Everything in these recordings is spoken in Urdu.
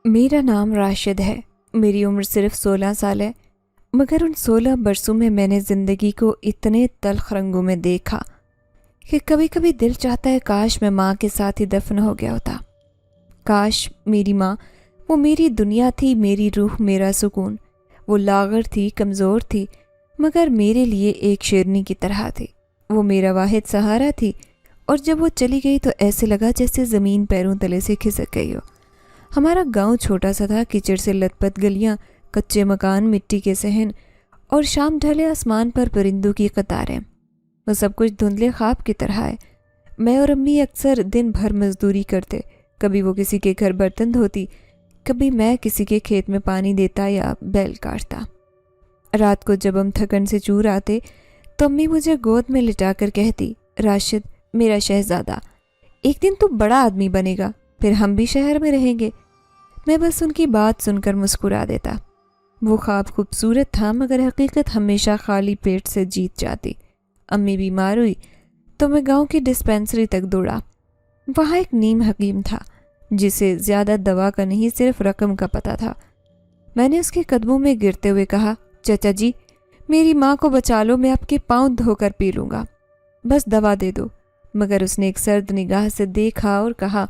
میرا نام راشد ہے۔ میری عمر صرف 16 سال ہے، مگر ان 16 برسوں میں میں نے زندگی کو اتنے تلخ رنگوں میں دیکھا کہ کبھی کبھی دل چاہتا ہے کاش میں ماں کے ساتھ ہی دفن ہو گیا ہوتا۔ کاش میری ماں، وہ میری دنیا تھی، میری روح، میرا سکون۔ وہ لاغر تھی، کمزور تھی، مگر میرے لیے ایک شیرنی کی طرح تھی۔ وہ میرا واحد سہارا تھی، اور جب وہ چلی گئی تو ایسے لگا جیسے زمین پیروں تلے سے کھسک گئی ہو۔ ہمارا گاؤں چھوٹا سا تھا، کیچڑ سے لت پت گلیاں، کچے مکان، مٹی کے صحن، اور شام ڈھلے آسمان پر پرندوں کی قطاریں۔ وہ سب کچھ دھندلے خواب کی طرح ہے۔ میں اور امی اکثر دن بھر مزدوری کرتے، کبھی وہ کسی کے گھر برتن دھوتی، کبھی میں کسی کے کھیت میں پانی دیتا یا بیل کاٹتا۔ رات کو جب ہم تھکن سے چور آتے تو امی مجھے گود میں لٹا کر کہتی، راشد میرا شہزادہ، ایک دن تو بڑا آدمی بنے گا، پھر ہم بھی شہر میں رہیں گے۔ میں بس ان کی بات سن کر مسکرا دیتا۔ وہ خواب خوبصورت تھا، مگر حقیقت ہمیشہ خالی پیٹ سے جیت جاتی۔ امی بیمار ہوئی تو میں گاؤں کی ڈسپینسری تک دوڑا۔ وہاں ایک نیم حکیم تھا جسے زیادہ دوا کا نہیں، صرف رقم کا پتہ تھا۔ میں نے اس کے قدموں میں گرتے ہوئے کہا، چچا جی میری ماں کو بچا لو، میں آپ کے پاؤں دھو کر پی لوں گا، بس دوا دے دو۔ مگر اس نے ایک سرد نگاہ سے دیکھا اور کہا،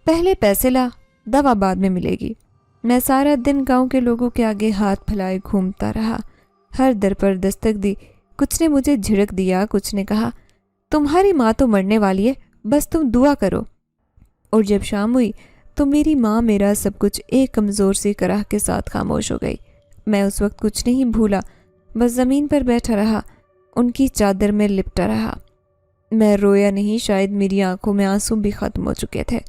پہلے پیسے لا، دوا بعد میں ملے گی۔ میں سارا دن گاؤں کے لوگوں کے آگے ہاتھ پھیلائے گھومتا رہا، ہر در پر دستک دی۔ کچھ نے مجھے جھڑک دیا، کچھ نے کہا، تمہاری ماں تو مرنے والی ہے، بس تم دعا کرو۔ اور جب شام ہوئی تو میری ماں، میرا سب کچھ ایک کمزور سی کرہ کے ساتھ خاموش ہو گئی۔ میں اس وقت کچھ نہیں بھولا، بس زمین پر بیٹھا رہا، ان کی چادر میں لپٹا رہا۔ میں رویا نہیں، شاید میری آنکھوں میں آنسو بھی ختم ہو چکے تھے۔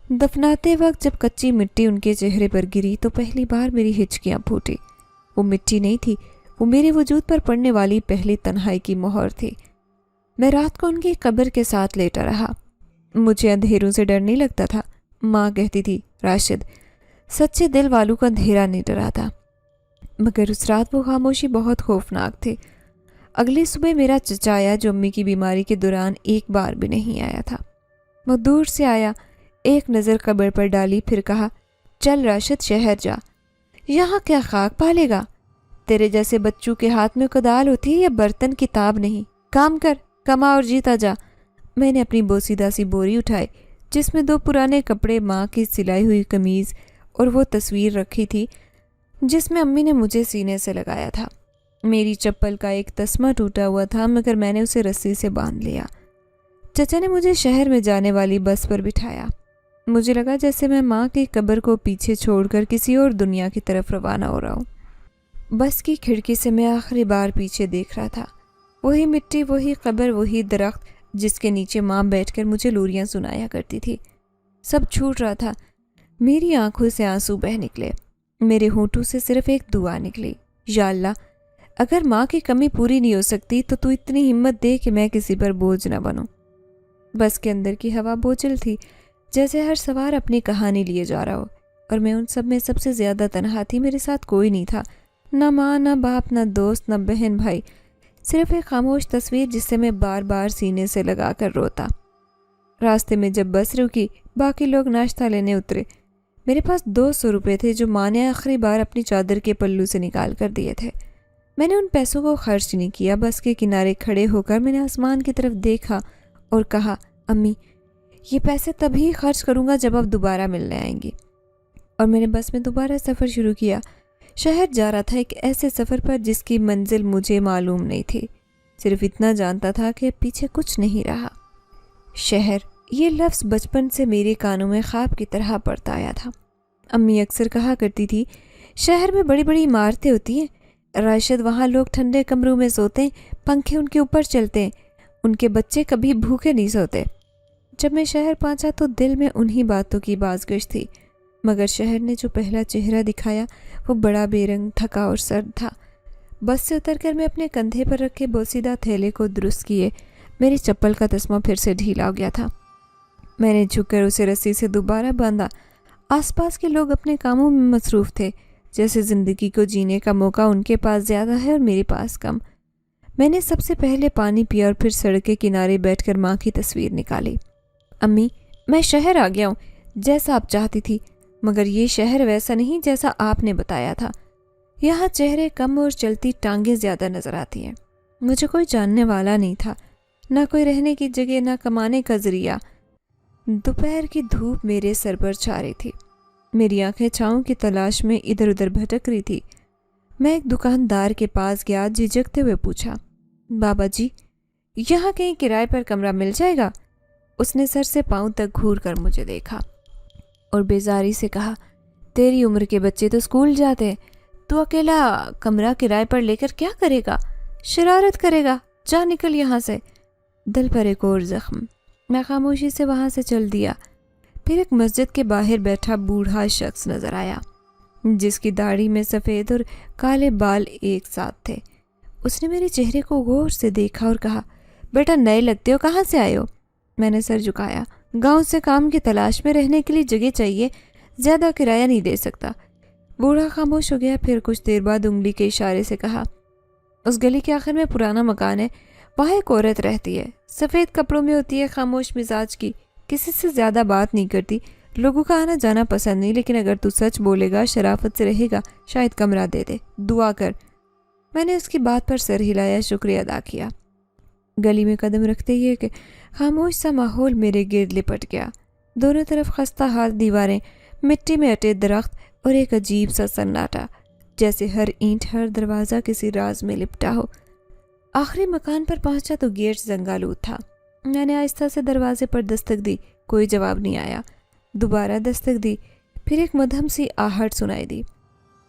دفناتے وقت جب کچی مٹی ان کے چہرے پر گری تو پہلی بار میری ہچکیاں پھوٹی۔ وہ مٹی نہیں تھی، وہ میرے وجود پر پڑنے والی پہلی تنہائی کی مہر تھی۔ میں رات کو ان کی قبر کے ساتھ لیٹا رہا۔ مجھے اندھیروں سے ڈر نہیں لگتا تھا۔ ماں کہتی تھی، راشد سچے دل والوں کا اندھیرا نہیں ڈراتا۔ مگر اس رات وہ خاموشی بہت خوفناک تھی۔ اگلی صبح میرا چچا آیا، جو امی کی بیماری کے دوران ایک بار بھی نہیں آیا تھا۔ وہ دور سے آیا، ایک نظر قبر پر ڈالی، پھر کہا، چل راشد شہر جا، یہاں کیا خاک پالے گا؟ تیرے جیسے بچوں کے ہاتھ میں کدال ہوتی ہے یا برتن کتاب نہیں، کام کر، کما اور جیتا جا۔ میں نے اپنی بوسیدہ سی بوری اٹھائی جس میں 2 پرانے کپڑے، ماں کی سلائی ہوئی قمیض اور وہ تصویر رکھی تھی جس میں امی نے مجھے سینے سے لگایا تھا۔ میری چپل کا ایک تسمہ ٹوٹا ہوا تھا، مگر میں نے اسے رسی سے باندھ لیا۔ چچا نے مجھے شہر میں جانے والی بس پر بٹھایا۔ مجھے لگا جیسے میں ماں کی قبر کو پیچھے چھوڑ کر کسی اور دنیا کی طرف روانہ ہو رہا ہوں۔ بس کی کھڑکی سے میں آخری بار پیچھے دیکھ رہا تھا، وہی مٹی، وہی قبر، وہی درخت جس کے نیچے ماں بیٹھ کر مجھے لوریاں سنایا کرتی تھی۔ سب چھوٹ رہا تھا۔ میری آنکھوں سے آنسو بہہ نکلے، میرے ہونٹوں سے صرف ایک دعا نکلی، یا اللہ اگر ماں کی کمی پوری نہیں ہو سکتی تو اتنی ہمت دے کہ میں کسی پر بوجھ نہ بنوں۔ بس کے اندر کی ہوا بوجھل تھی، جیسے ہر سوار اپنی کہانی لیے جا رہا ہو، اور میں ان سب میں سب سے زیادہ تنہا تھی۔ میرے ساتھ کوئی نہیں تھا، نہ ماں، نہ باپ، نہ دوست، نہ بہن بھائی، صرف ایک خاموش تصویر جس سے میں بار بار سینے سے لگا کر روتا۔ راستے میں جب بس رکی، باقی لوگ ناشتہ لینے اترے۔ میرے پاس 200 روپے تھے جو ماں نے آخری بار اپنی چادر کے پلو سے نکال کر دیے تھے۔ میں نے ان پیسوں کو خرچ نہیں کیا۔ بس کے کنارے کھڑے ہو کر میں نے آسمان کی طرف دیکھا اور کہا، امی یہ پیسے تبھی خرچ کروں گا جب آپ دوبارہ ملنے آئیں گی۔ اور میں نے بس میں دوبارہ سفر شروع کیا۔ شہر جا رہا تھا، ایک ایسے سفر پر جس کی منزل مجھے معلوم نہیں تھی، صرف اتنا جانتا تھا کہ پیچھے کچھ نہیں رہا۔ شہر، یہ لفظ بچپن سے میرے کانوں میں خواب کی طرح پڑتا آیا تھا۔ امی اکثر کہا کرتی تھی، شہر میں بڑی بڑی عمارتیں ہوتی ہیں راشد، وہاں لوگ ٹھنڈے کمروں میں سوتے ہیں، پنکھے ان کے اوپر چلتے ہیں، ان کے بچے کبھی بھوکے نہیں سوتے۔ جب میں شہر پہنچا تو دل میں انہی باتوں کی بازگشت تھی، مگر شہر نے جو پہلا چہرہ دکھایا وہ بڑا بے رنگ، تھکا اور سرد تھا۔ بس سے اتر کر میں اپنے کندھے پر رکھے بوسیدہ تھیلے کو درست کیے، میری چپل کا تسمہ پھر سے ڈھیلا ہو گیا تھا۔ میں نے جھک کر اسے رسی سے دوبارہ باندھا۔ آس پاس کے لوگ اپنے کاموں میں مصروف تھے، جیسے زندگی کو جینے کا موقع ان کے پاس زیادہ ہے اور میرے پاس کم۔ میں نے سب سے پہلے پانی پیا اور پھر سڑک کے کنارے بیٹھ کر ماں کی تصویر نکالی۔ امی میں شہر آ گیا ہوں، جیسا آپ چاہتی تھی، مگر یہ شہر ویسا نہیں جیسا آپ نے بتایا تھا. یہاں چہرے کم اور چلتی ٹانگیں زیادہ نظر آتی ہیں. مجھے کوئی جاننے والا نہیں تھا، نہ کوئی رہنے کی جگہ، نہ کمانے کا ذریعہ. دوپہر کی دھوپ میرے سر پر چھا رہی تھی. میری آنکھیں چھاؤں کی تلاش میں ادھر ادھر بھٹک رہی تھی. میں ایک دکاندار کے پاس گیا، جھجکتے ہوئے پوچھا، بابا جی یہاں کہیں کرائے پر کمرہ مل جائے گا؟ اس نے سر سے پاؤں تک گھور کر مجھے دیکھا اور بیزاری سے کہا، تیری عمر کے بچے تو اسکول جاتے ہیں، تو اکیلا کمرہ کرائے پر لے کر کیا کرے گا؟ شرارت کرے گا، جا نکل یہاں سے. دل پر ایک اور زخم. میں خاموشی سے وہاں سے چل دیا. پھر ایک مسجد کے باہر بیٹھا بوڑھا شخص نظر آیا جس کی داڑھی میں سفید اور کالے بال ایک ساتھ تھے. اس نے میرے چہرے کو غور سے دیکھا اور کہا، بیٹا نئے لگتے ہو، کہاں سے آئے ہو؟ میں نے سر جھکایا. گاؤں سے کام کی تلاش میں، رہنے کے لیے جگہ چاہیے، زیادہ کرایہ نہیں دے سکتا. بوڑھا خاموش ہو گیا. پھر کچھ دیر بعد انگلی کے اشارے سے کہا، اس گلی کے آخر میں پرانا مکان ہے، وہاں ایک عورت رہتی ہے، سفید کپڑوں میں ہوتی ہے، خاموش مزاج کی، کسی سے زیادہ بات نہیں کرتی، لوگوں کا آنا جانا پسند نہیں، لیکن اگر تو سچ بولے گا، شرافت سے رہے گا، شاید کمرہ دے دے، دعا کر. میں نے اس کی بات پر سر ہلایا، شکریہ ادا کیا. گلی میں قدم رکھتے ہی ایک خاموش سا ماحول میرے گرد لپٹ گیا. دونوں طرف خستہ حال دیواریں، مٹی میں اٹے درخت اور ایک عجیب سا سناٹا، جیسے ہر اینٹ، ہر دروازہ کسی راز میں لپٹا ہو. آخری مکان پر پہنچا تو گیٹ زنگالود تھا. میں نے آہستہ سے دروازے پر دستک دی، کوئی جواب نہیں آیا. دوبارہ دستک دی، پھر ایک مدھم سی آہٹ سنائی دی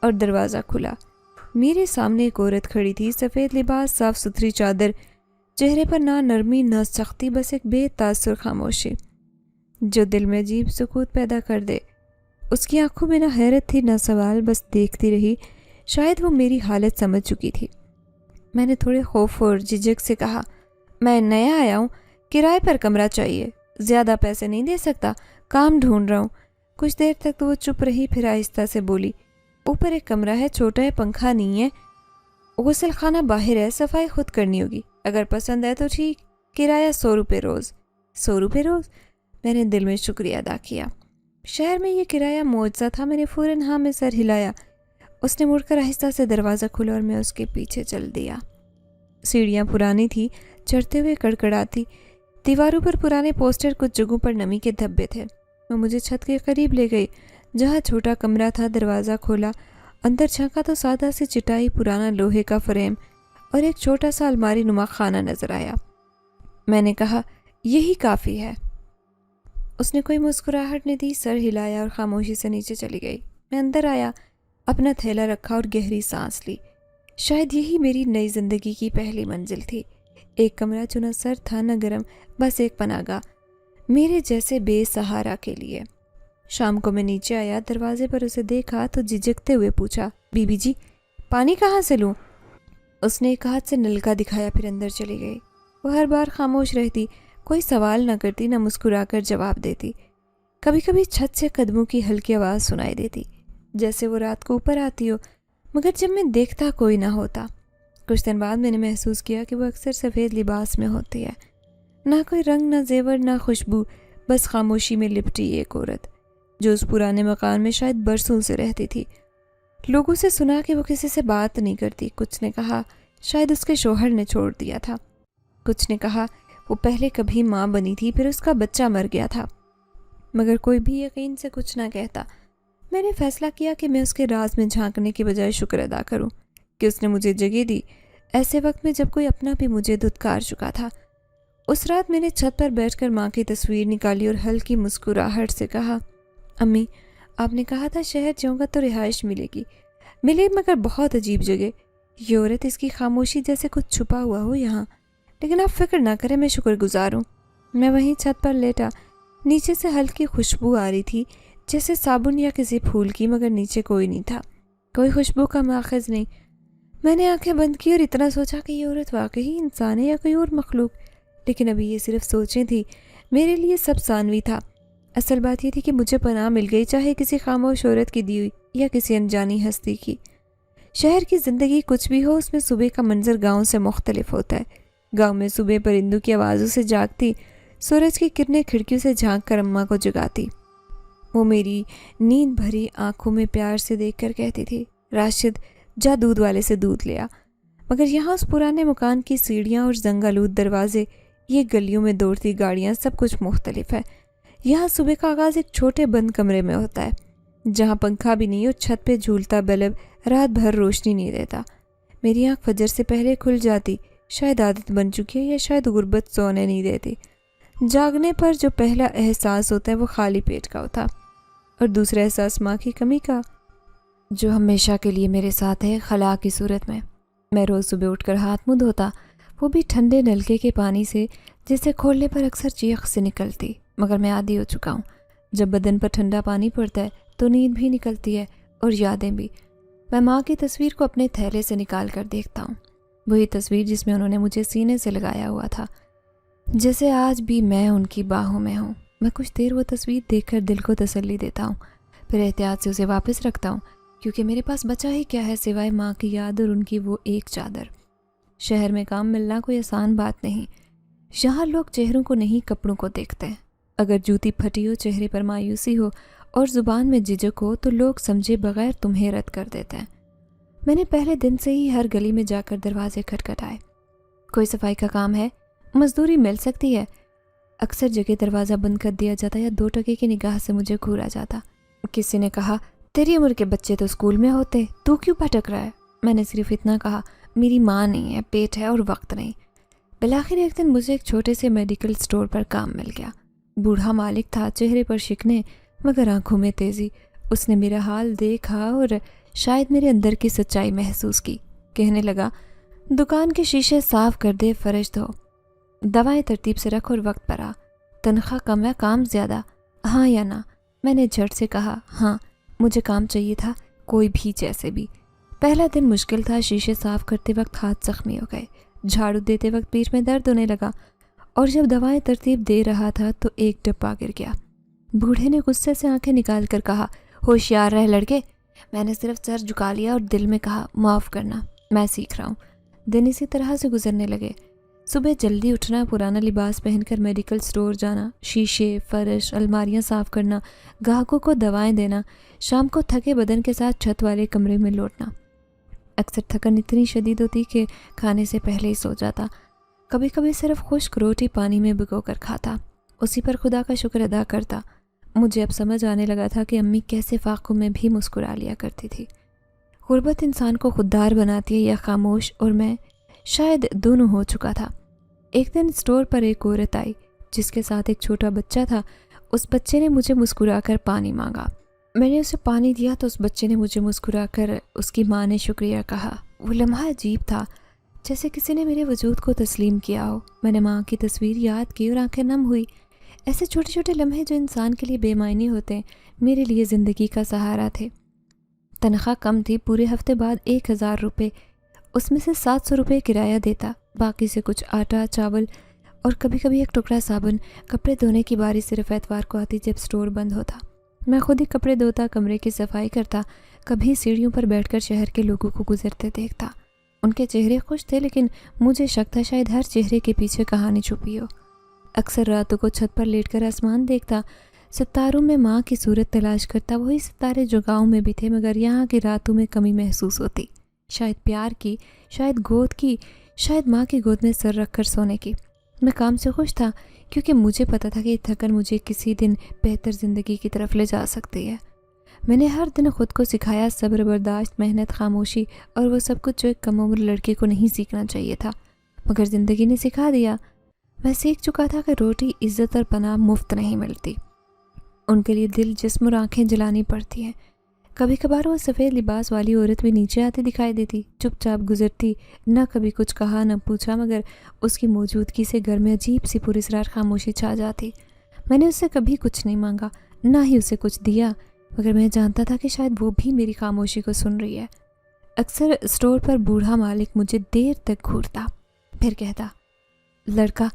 اور دروازہ کھلا. میرے سامنے ایک عورت کھڑی تھی، سفید لباس، صاف ستھری چادر، چہرے پر نہ نرمی نہ سختی، بس ایک بے تاثر خاموشی جو دل میں عجیب سکوت پیدا کر دے. اس کی آنکھوں میں نہ حیرت تھی نہ سوال، بس دیکھتی رہی. شاید وہ میری حالت سمجھ چکی تھی. میں نے تھوڑے خوف اور جھجک سے کہا، میں نیا آیا ہوں، کرائے پر کمرہ چاہیے، زیادہ پیسے نہیں دے سکتا، کام ڈھونڈ رہا ہوں. کچھ دیر تک تو وہ چپ رہی، پھر آہستہ سے بولی، اوپر ایک کمرہ ہے، چھوٹا ہے، پنکھا نہیں ہے، غسل خانہ باہر ہے، صفائی خود کرنی ہوگی، اگر پسند ہے تو ٹھیک، کرایہ 100 روپے روز. 100 روپے روز؟ میں نے دل میں شکریہ ادا کیا. شہر میں یہ کرایہ معجزہ تھا. میں نے فوراً ہاں میں سر ہلایا. اس نے مڑ کر آہستہ سے دروازہ کھولا اور میں اس کے پیچھے چل دیا. سیڑھیاں پرانی تھی، چڑھتے ہوئے کڑکڑاتی، دیواروں پر پرانے پوسٹر، کچھ جگہوں پر نمی کے دھبے تھے. وہ مجھے چھت کے قریب لے گئی جہاں چھوٹا کمرہ تھا. دروازہ کھولا، اندر جھانکا تو سادہ سی چٹائی، پرانا لوہے کا فریم اور ایک چھوٹا سا الماری نما خانہ نظر آیا. میں نے کہا، یہی کافی ہے. اس نے کوئی مسکراہٹ نہیں دی، سر ہلایا اور خاموشی سے نیچے چلی گئی. میں اندر آیا، اپنا تھیلا رکھا اور گہری سانس لی. شاید یہی میری نئی زندگی کی پہلی منزل تھی. ایک کمرہ جو نہ سر تھا نہ گرم، بس ایک پناہ گاہ میرے جیسے بے سہارا کے لیے. شام کو میں نیچے آیا، دروازے پر اسے دیکھا تو جھجکتے ہوئے پوچھا، بی بی جی پانی کہاں سے لوں؟ اس نے ایک ہاتھ سے نل کا دکھایا، پھر اندر چلی گئی. وہ ہر بار خاموش رہتی، کوئی سوال نہ کرتی، نہ مسکرا کر جواب دیتی. کبھی کبھی چھت سے قدموں کی ہلکی آواز سنائی دیتی، جیسے وہ رات کو اوپر آتی ہو، مگر جب میں دیکھتا کوئی نہ ہوتا. کچھ دن بعد میں نے محسوس کیا کہ وہ اکثر سفید لباس میں ہوتی ہے، نہ کوئی رنگ، نہ زیور، نہ خوشبو، بس خاموشی میں لپٹی ایک عورت جو اس پرانے مکان میں شاید برسوں سے رہتی تھی. لوگوں سے سنا کہ وہ کسی سے بات نہیں کرتی. کچھ نے کہا شاید اس کے شوہر نے چھوڑ دیا تھا، کچھ نے کہا وہ پہلے کبھی ماں بنی تھی، پھر اس کا بچہ مر گیا تھا، مگر کوئی بھی یقین سے کچھ نہ کہتا. میں نے فیصلہ کیا کہ میں اس کے راز میں جھانکنے کی بجائے شکر ادا کروں کہ اس نے مجھے جگہ دی، ایسے وقت میں جب کوئی اپنا بھی مجھے دھتکار چکا تھا. اس رات میں نے چھت پر بیٹھ کر ماں کی تصویر نکالی اور ہلکی مسکراہٹ سے کہا، امی آپ نے کہا تھا شہر جاؤں گا تو رہائش ملے گی، ملے مگر بہت عجیب جگہ. یہ عورت، اس کی خاموشی جیسے کچھ چھپا ہوا ہو یہاں، لیکن آپ فکر نہ کریں، میں شکر گزار ہوں. میں وہیں چھت پر لیٹا. نیچے سے ہلکی خوشبو آ رہی تھی، جیسے صابن یا کسی پھول کی، مگر نیچے کوئی نہیں تھا، کوئی خوشبو کا ماخذ نہیں. میں نے آنکھیں بند کی اور اتنا سوچا کہ یہ عورت واقعی انسان ہے یا کوئی اور مخلوق. لیکن ابھی یہ صرف سوچیں تھی، میرے لیے سب ثانوی تھا. اصل بات یہ تھی کہ مجھے پناہ مل گئی، چاہے کسی خاموش عورت کی دی ہوئی یا کسی انجانی ہستی کی. شہر کی زندگی کچھ بھی ہو، اس میں صبح کا منظر گاؤں سے مختلف ہوتا ہے. گاؤں میں صبح پرندوں کی آوازوں سے جاگتی، سورج کی کرنیں کھڑکیوں سے جھانک کر اماں کو جگاتی. وہ میری نیند بھری آنکھوں میں پیار سے دیکھ کر کہتی تھی، راشد جا دودھ والے سے دودھ لیا۔ مگر یہاں اس پرانے مکان کی سیڑھیاں اور زنگالود دروازے، یہ گلیوں میں دوڑتی گاڑیاں، سب کچھ مختلف ہے۔ یہاں صبح کا آغاز ایک چھوٹے بند کمرے میں ہوتا ہے جہاں پنکھا بھی نہیں اور چھت پہ جھولتا بلب رات بھر روشنی نہیں دیتا۔ میری آنکھ فجر سے پہلے کھل جاتی، شاید عادت بن چکی ہے یا شاید غربت سونے نہیں دیتی۔ جاگنے پر جو پہلا احساس ہوتا ہے وہ خالی پیٹ کا ہوتا، اور دوسرا احساس ماں کی کمی کا، جو ہمیشہ کے لیے میرے ساتھ ہے، خلا کی صورت میں۔ میں روز صبح اٹھ کر ہاتھ منہ دھوتا، وہ بھی ٹھنڈے نلکے کے پانی سے جسے کھولنے پر اکثر چیخ سے نکلتی، مگر میں عادی ہو چکا ہوں۔ جب بدن پر ٹھنڈا پانی پڑتا ہے تو نیند بھی نکلتی ہے اور یادیں بھی۔ میں ماں کی تصویر کو اپنے تھیلے سے نکال کر دیکھتا ہوں، وہی تصویر جس میں انہوں نے مجھے سینے سے لگایا ہوا تھا، جیسے آج بھی میں ان کی باہوں میں ہوں۔ میں کچھ دیر وہ تصویر دیکھ کر دل کو تسلی دیتا ہوں، پھر احتیاط سے اسے واپس رکھتا ہوں، کیونکہ میرے پاس بچا ہی کیا ہے سوائے ماں کی یاد اور ان کی وہ ایک چادر۔ شہر میں کام ملنا کوئی آسان بات نہیں۔ یہاں لوگ چہروں کو نہیں کپڑوں کو دیکھتے ہیں۔ اگر جوتی پھٹی ہو، چہرے پر مایوسی ہو اور زبان میں جھجک ہو تو لوگ سمجھے بغیر تمہیں رد کر دیتے ہیں۔ میں نے پہلے دن سے ہی ہر گلی میں جا کر دروازے کھٹکھٹائے۔ کوئی صفائی کا کام ہے؟ مزدوری مل سکتی ہے؟ اکثر جگہ دروازہ بند کر دیا جاتا یا 2 ٹکے کی نگاہ سے مجھے گھورا جاتا۔ کسی نے کہا، تیری عمر کے بچے تو اسکول میں ہوتے، تو کیوں پھٹک رہا ہے؟ میں نے صرف اتنا کہا، میری ماں نہیں ہے، پیٹ ہے اور وقت نہیں۔ بالآخر ایک دن مجھے ایک چھوٹے سے میڈیکل سٹور پر کام مل گیا۔ بوڑھا مالک تھا، چہرے پر شکنے مگر آنکھوں میں تیزی۔ اس نے میرا حال دیکھا اور شاید میرے اندر کی سچائی محسوس کی۔ کہنے لگا، دکان کے شیشے صاف کر دے، فرش دھو، دوائیں ترتیب سے رکھ اور وقت پر آ۔ تنخواہ کم ہے، کام زیادہ، ہاں یا نہ؟ میں نے جھٹ سے کہا، ہاں، مجھے کام چاہیے تھا، کوئی بھی جیسے بھی۔ پہلا دن مشکل تھا، شیشے صاف کرتے وقت ہاتھ زخمی ہو گئے، جھاڑو دیتے وقت پیٹ میں درد ہونے لگا، اور جب دوائیں ترتیب دے رہا تھا تو ایک ڈبہ گر گیا۔ بوڑھے نے غصے سے آنکھیں نکال کر کہا، ہوشیار رہ لڑکے۔ میں نے صرف سر جھکا لیا اور دل میں کہا، معاف کرنا، میں سیکھ رہا ہوں۔ دن اسی طرح سے گزرنے لگے۔ صبح جلدی اٹھنا، پرانا لباس پہن کر میڈیکل سٹور جانا، شیشے، فرش، الماریاں صاف کرنا، گاہکوں کو دوائیں دینا، شام کو تھکے بدن کے ساتھ چھت والے کمرے میں لوٹنا۔ اکثر تھکن اتنی شدید ہوتی کہ کھانے سے پہلے ہی سو جاتا۔ کبھی کبھی صرف خشک روٹی پانی میں بھگو کر کھاتا، اسی پر خدا کا شکر ادا کرتا۔ مجھے اب سمجھ آنے لگا تھا کہ امی کیسے فاقوں میں بھی مسکرا لیا کرتی تھی۔ غربت انسان کو خوددار بناتی ہے یا خاموش، اور میں شاید دونوں ہو چکا تھا۔ ایک دن اسٹور پر ایک عورت آئی جس کے ساتھ ایک چھوٹا بچہ تھا۔ اس بچے نے مجھے مسکرا کر پانی مانگا۔ میں نے اسے پانی دیا تو اس بچے نے مجھے مسکرا کر اس کی ماں نے شکریہ کہا۔ وہ لمحہ عجیب تھا، جیسے کسی نے میرے وجود کو تسلیم کیا ہو۔ میں نے ماں کی تصویر یاد کی اور آنکھیں نم ہوئی۔ ایسے چھوٹے چھوٹے لمحے جو انسان کے لیے بے معنی ہوتے ہیں، میرے لیے زندگی کا سہارا تھے۔ تنخواہ کم تھی، پورے ہفتے بعد 1000 روپے، اس میں سے 700 روپے کرایہ دیتا، باقی سے کچھ آٹا، چاول اور کبھی کبھی ایک ٹکڑا صابن۔ کپڑے دھونے کی باری صرف اتوار کو آتی جب سٹور بند ہوتا۔ میں خود ہی کپڑے دھوتا، کمرے کی صفائی کرتا، کبھی سیڑھیوں پر بیٹھ کر شہر کے لوگوں کو گزرتے دیکھتا۔ ان کے چہرے خوش تھے، لیکن مجھے شک تھا شاید ہر چہرے کے پیچھے کہانی چھپی ہو۔ اکثر راتوں کو چھت پر لیٹ کر آسمان دیکھتا، ستاروں میں ماں کی صورت تلاش کرتا، وہی ستارے جو گاؤں میں بھی تھے، مگر یہاں کی راتوں میں کمی محسوس ہوتی، شاید پیار کی، شاید گود کی، شاید ماں کی گود میں سر رکھ کر سونے کی۔ میں کام سے خوش تھا کیونکہ مجھے پتا تھا کہ یہ تھکن مجھے کسی دن بہتر زندگی کی طرف لے جا سکتی ہے۔ میں نے ہر دن خود کو سکھایا، صبر، برداشت، محنت، خاموشی، اور وہ سب کچھ جو ایک کم عمر لڑکی کو نہیں سیکھنا چاہیے تھا، مگر زندگی نے سکھا دیا۔ میں سیکھ چکا تھا کہ روٹی، عزت اور پناہ مفت نہیں ملتی، ان کے لیے دل، جسم اور آنکھیں جلانی پڑتی ہیں۔ کبھی کبھار وہ سفید لباس والی عورت بھی نیچے آتی دکھائی دیتی، چپ چاپ گزرتی، نہ کبھی کچھ کہا نہ پوچھا، مگر اس کی موجودگی سے گھر میں عجیب سی پراسرار خاموشی چھا جاتی۔ میں نے اس سے کبھی کچھ نہیں مانگا، نہ ہی اسے کچھ دیا، مگر میں جانتا تھا کہ شاید وہ بھی میری خاموشی کو سن رہی ہے۔ اکثر اسٹور پر بوڑھا مالک مجھے دیر تک گھورتا، پھر کہتا، لڑکا،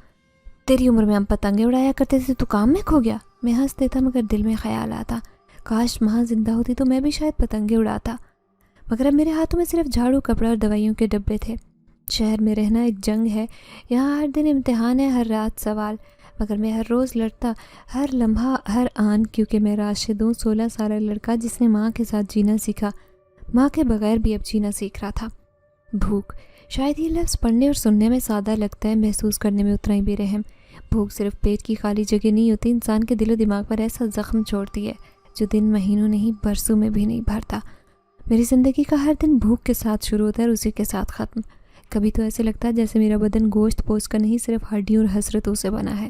تیری عمر میں ہم پتنگیں اڑایا کرتے تھے، تو کام میں کھو گیا۔ میں ہنس دیتا، مگر دل میں خیال آتا، کاش ماں زندہ ہوتی تو میں بھی شاید پتنگیں اڑاتا، مگر اب میرے ہاتھوں میں صرف جھاڑو، کپڑا اور دوائیوں کے ڈبے تھے۔ شہر میں رہنا ایک جنگ ہے، یہاں ہر دن امتحان ہے، ہر رات سوال۔ مگر میں ہر روز لڑتا، ہر لمحہ، ہر آن، کیونکہ میں راشد ہوں، 16 سالہ لڑکا جس نے ماں کے ساتھ جینا سیکھا، ماں کے بغیر بھی اب جینا سیکھ رہا تھا۔ بھوک، شاید یہ لفظ پڑھنے اور سننے میں سادہ لگتا ہے، محسوس کرنے میں اتنا ہی بے رحم۔ بھوک صرف پیٹ کی خالی جگہ نہیں ہوتی، انسان کے دل و دماغ پر ایسا زخم چھوڑتی ہے جو دن، مہینوں نہیں، برسوں میں بھی نہیں بھرتا۔ میری زندگی کا ہر دن بھوک کے ساتھ شروع ہوتا ہے اور اسی کے ساتھ ختم۔ کبھی تو ایسے لگتا ہے جیسے میرا بدن گوشت پوست کا نہیں، صرف ہڈیوں اور حسرتوں سے بنا ہے۔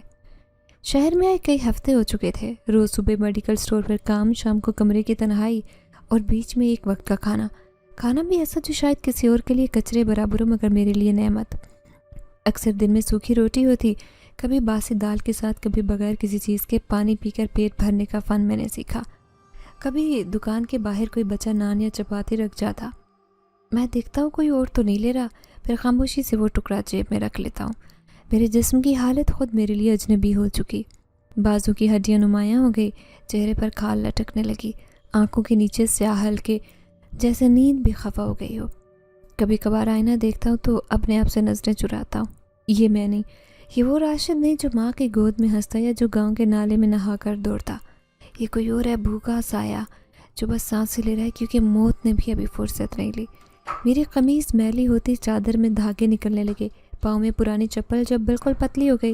شہر میں آئے کئی ہفتے ہو چکے تھے، روز صبح میڈیکل سٹور پر کام، شام کو کمرے کی تنہائی اور بیچ میں ایک وقت کا کھانا بھی ایسا جو شاید کسی اور کے لیے کچرے برابر ہو مگر میرے لیے نعمت۔ اکثر دن میں سوکھی روٹی ہوتی، کبھی باسی دال کے ساتھ، کبھی بغیر کسی چیز کے پانی پی کر پیٹ بھرنے کا فن میں نے سیکھا۔ کبھی دکان کے باہر کوئی بچہ نان یا چپاتی رکھ جاتا، میں دیکھتا ہوں کوئی اور تو نہیں لے رہا، پھر خاموشی سے وہ ٹکڑا جیب میں رکھ لیتا ہوں۔ میرے جسم کی حالت خود میرے لیے اجنبی ہو چکی، بازو کی ہڈیاں نمایاں ہو گئی، چہرے پر کھال لٹکنے لگی، آنکھوں کے نیچے سیاہ ہلکے، جیسے نیند بھی خفا ہو گئی ہو۔ کبھی کبھار آئینہ دیکھتا ہوں تو اپنے آپ سے نظریں چراتا ہوں۔ یہ میں نہیں، یہ وہ راشد نہیں جو ماں کی گود میں ہنستا یا جو گاؤں کے نالے میں نہا کر دوڑتا۔ یہ کوئی اور ہے، بھوکا سایہ جو بس سانس لے رہا ہے کیونکہ موت نے بھی ابھی فرصت نہیں لی۔ میری قمیض میلی ہوتی، چادر میں دھاگے نکلنے لگے، پاؤں میں پرانی چپل جب بالکل پتلی ہو گئی۔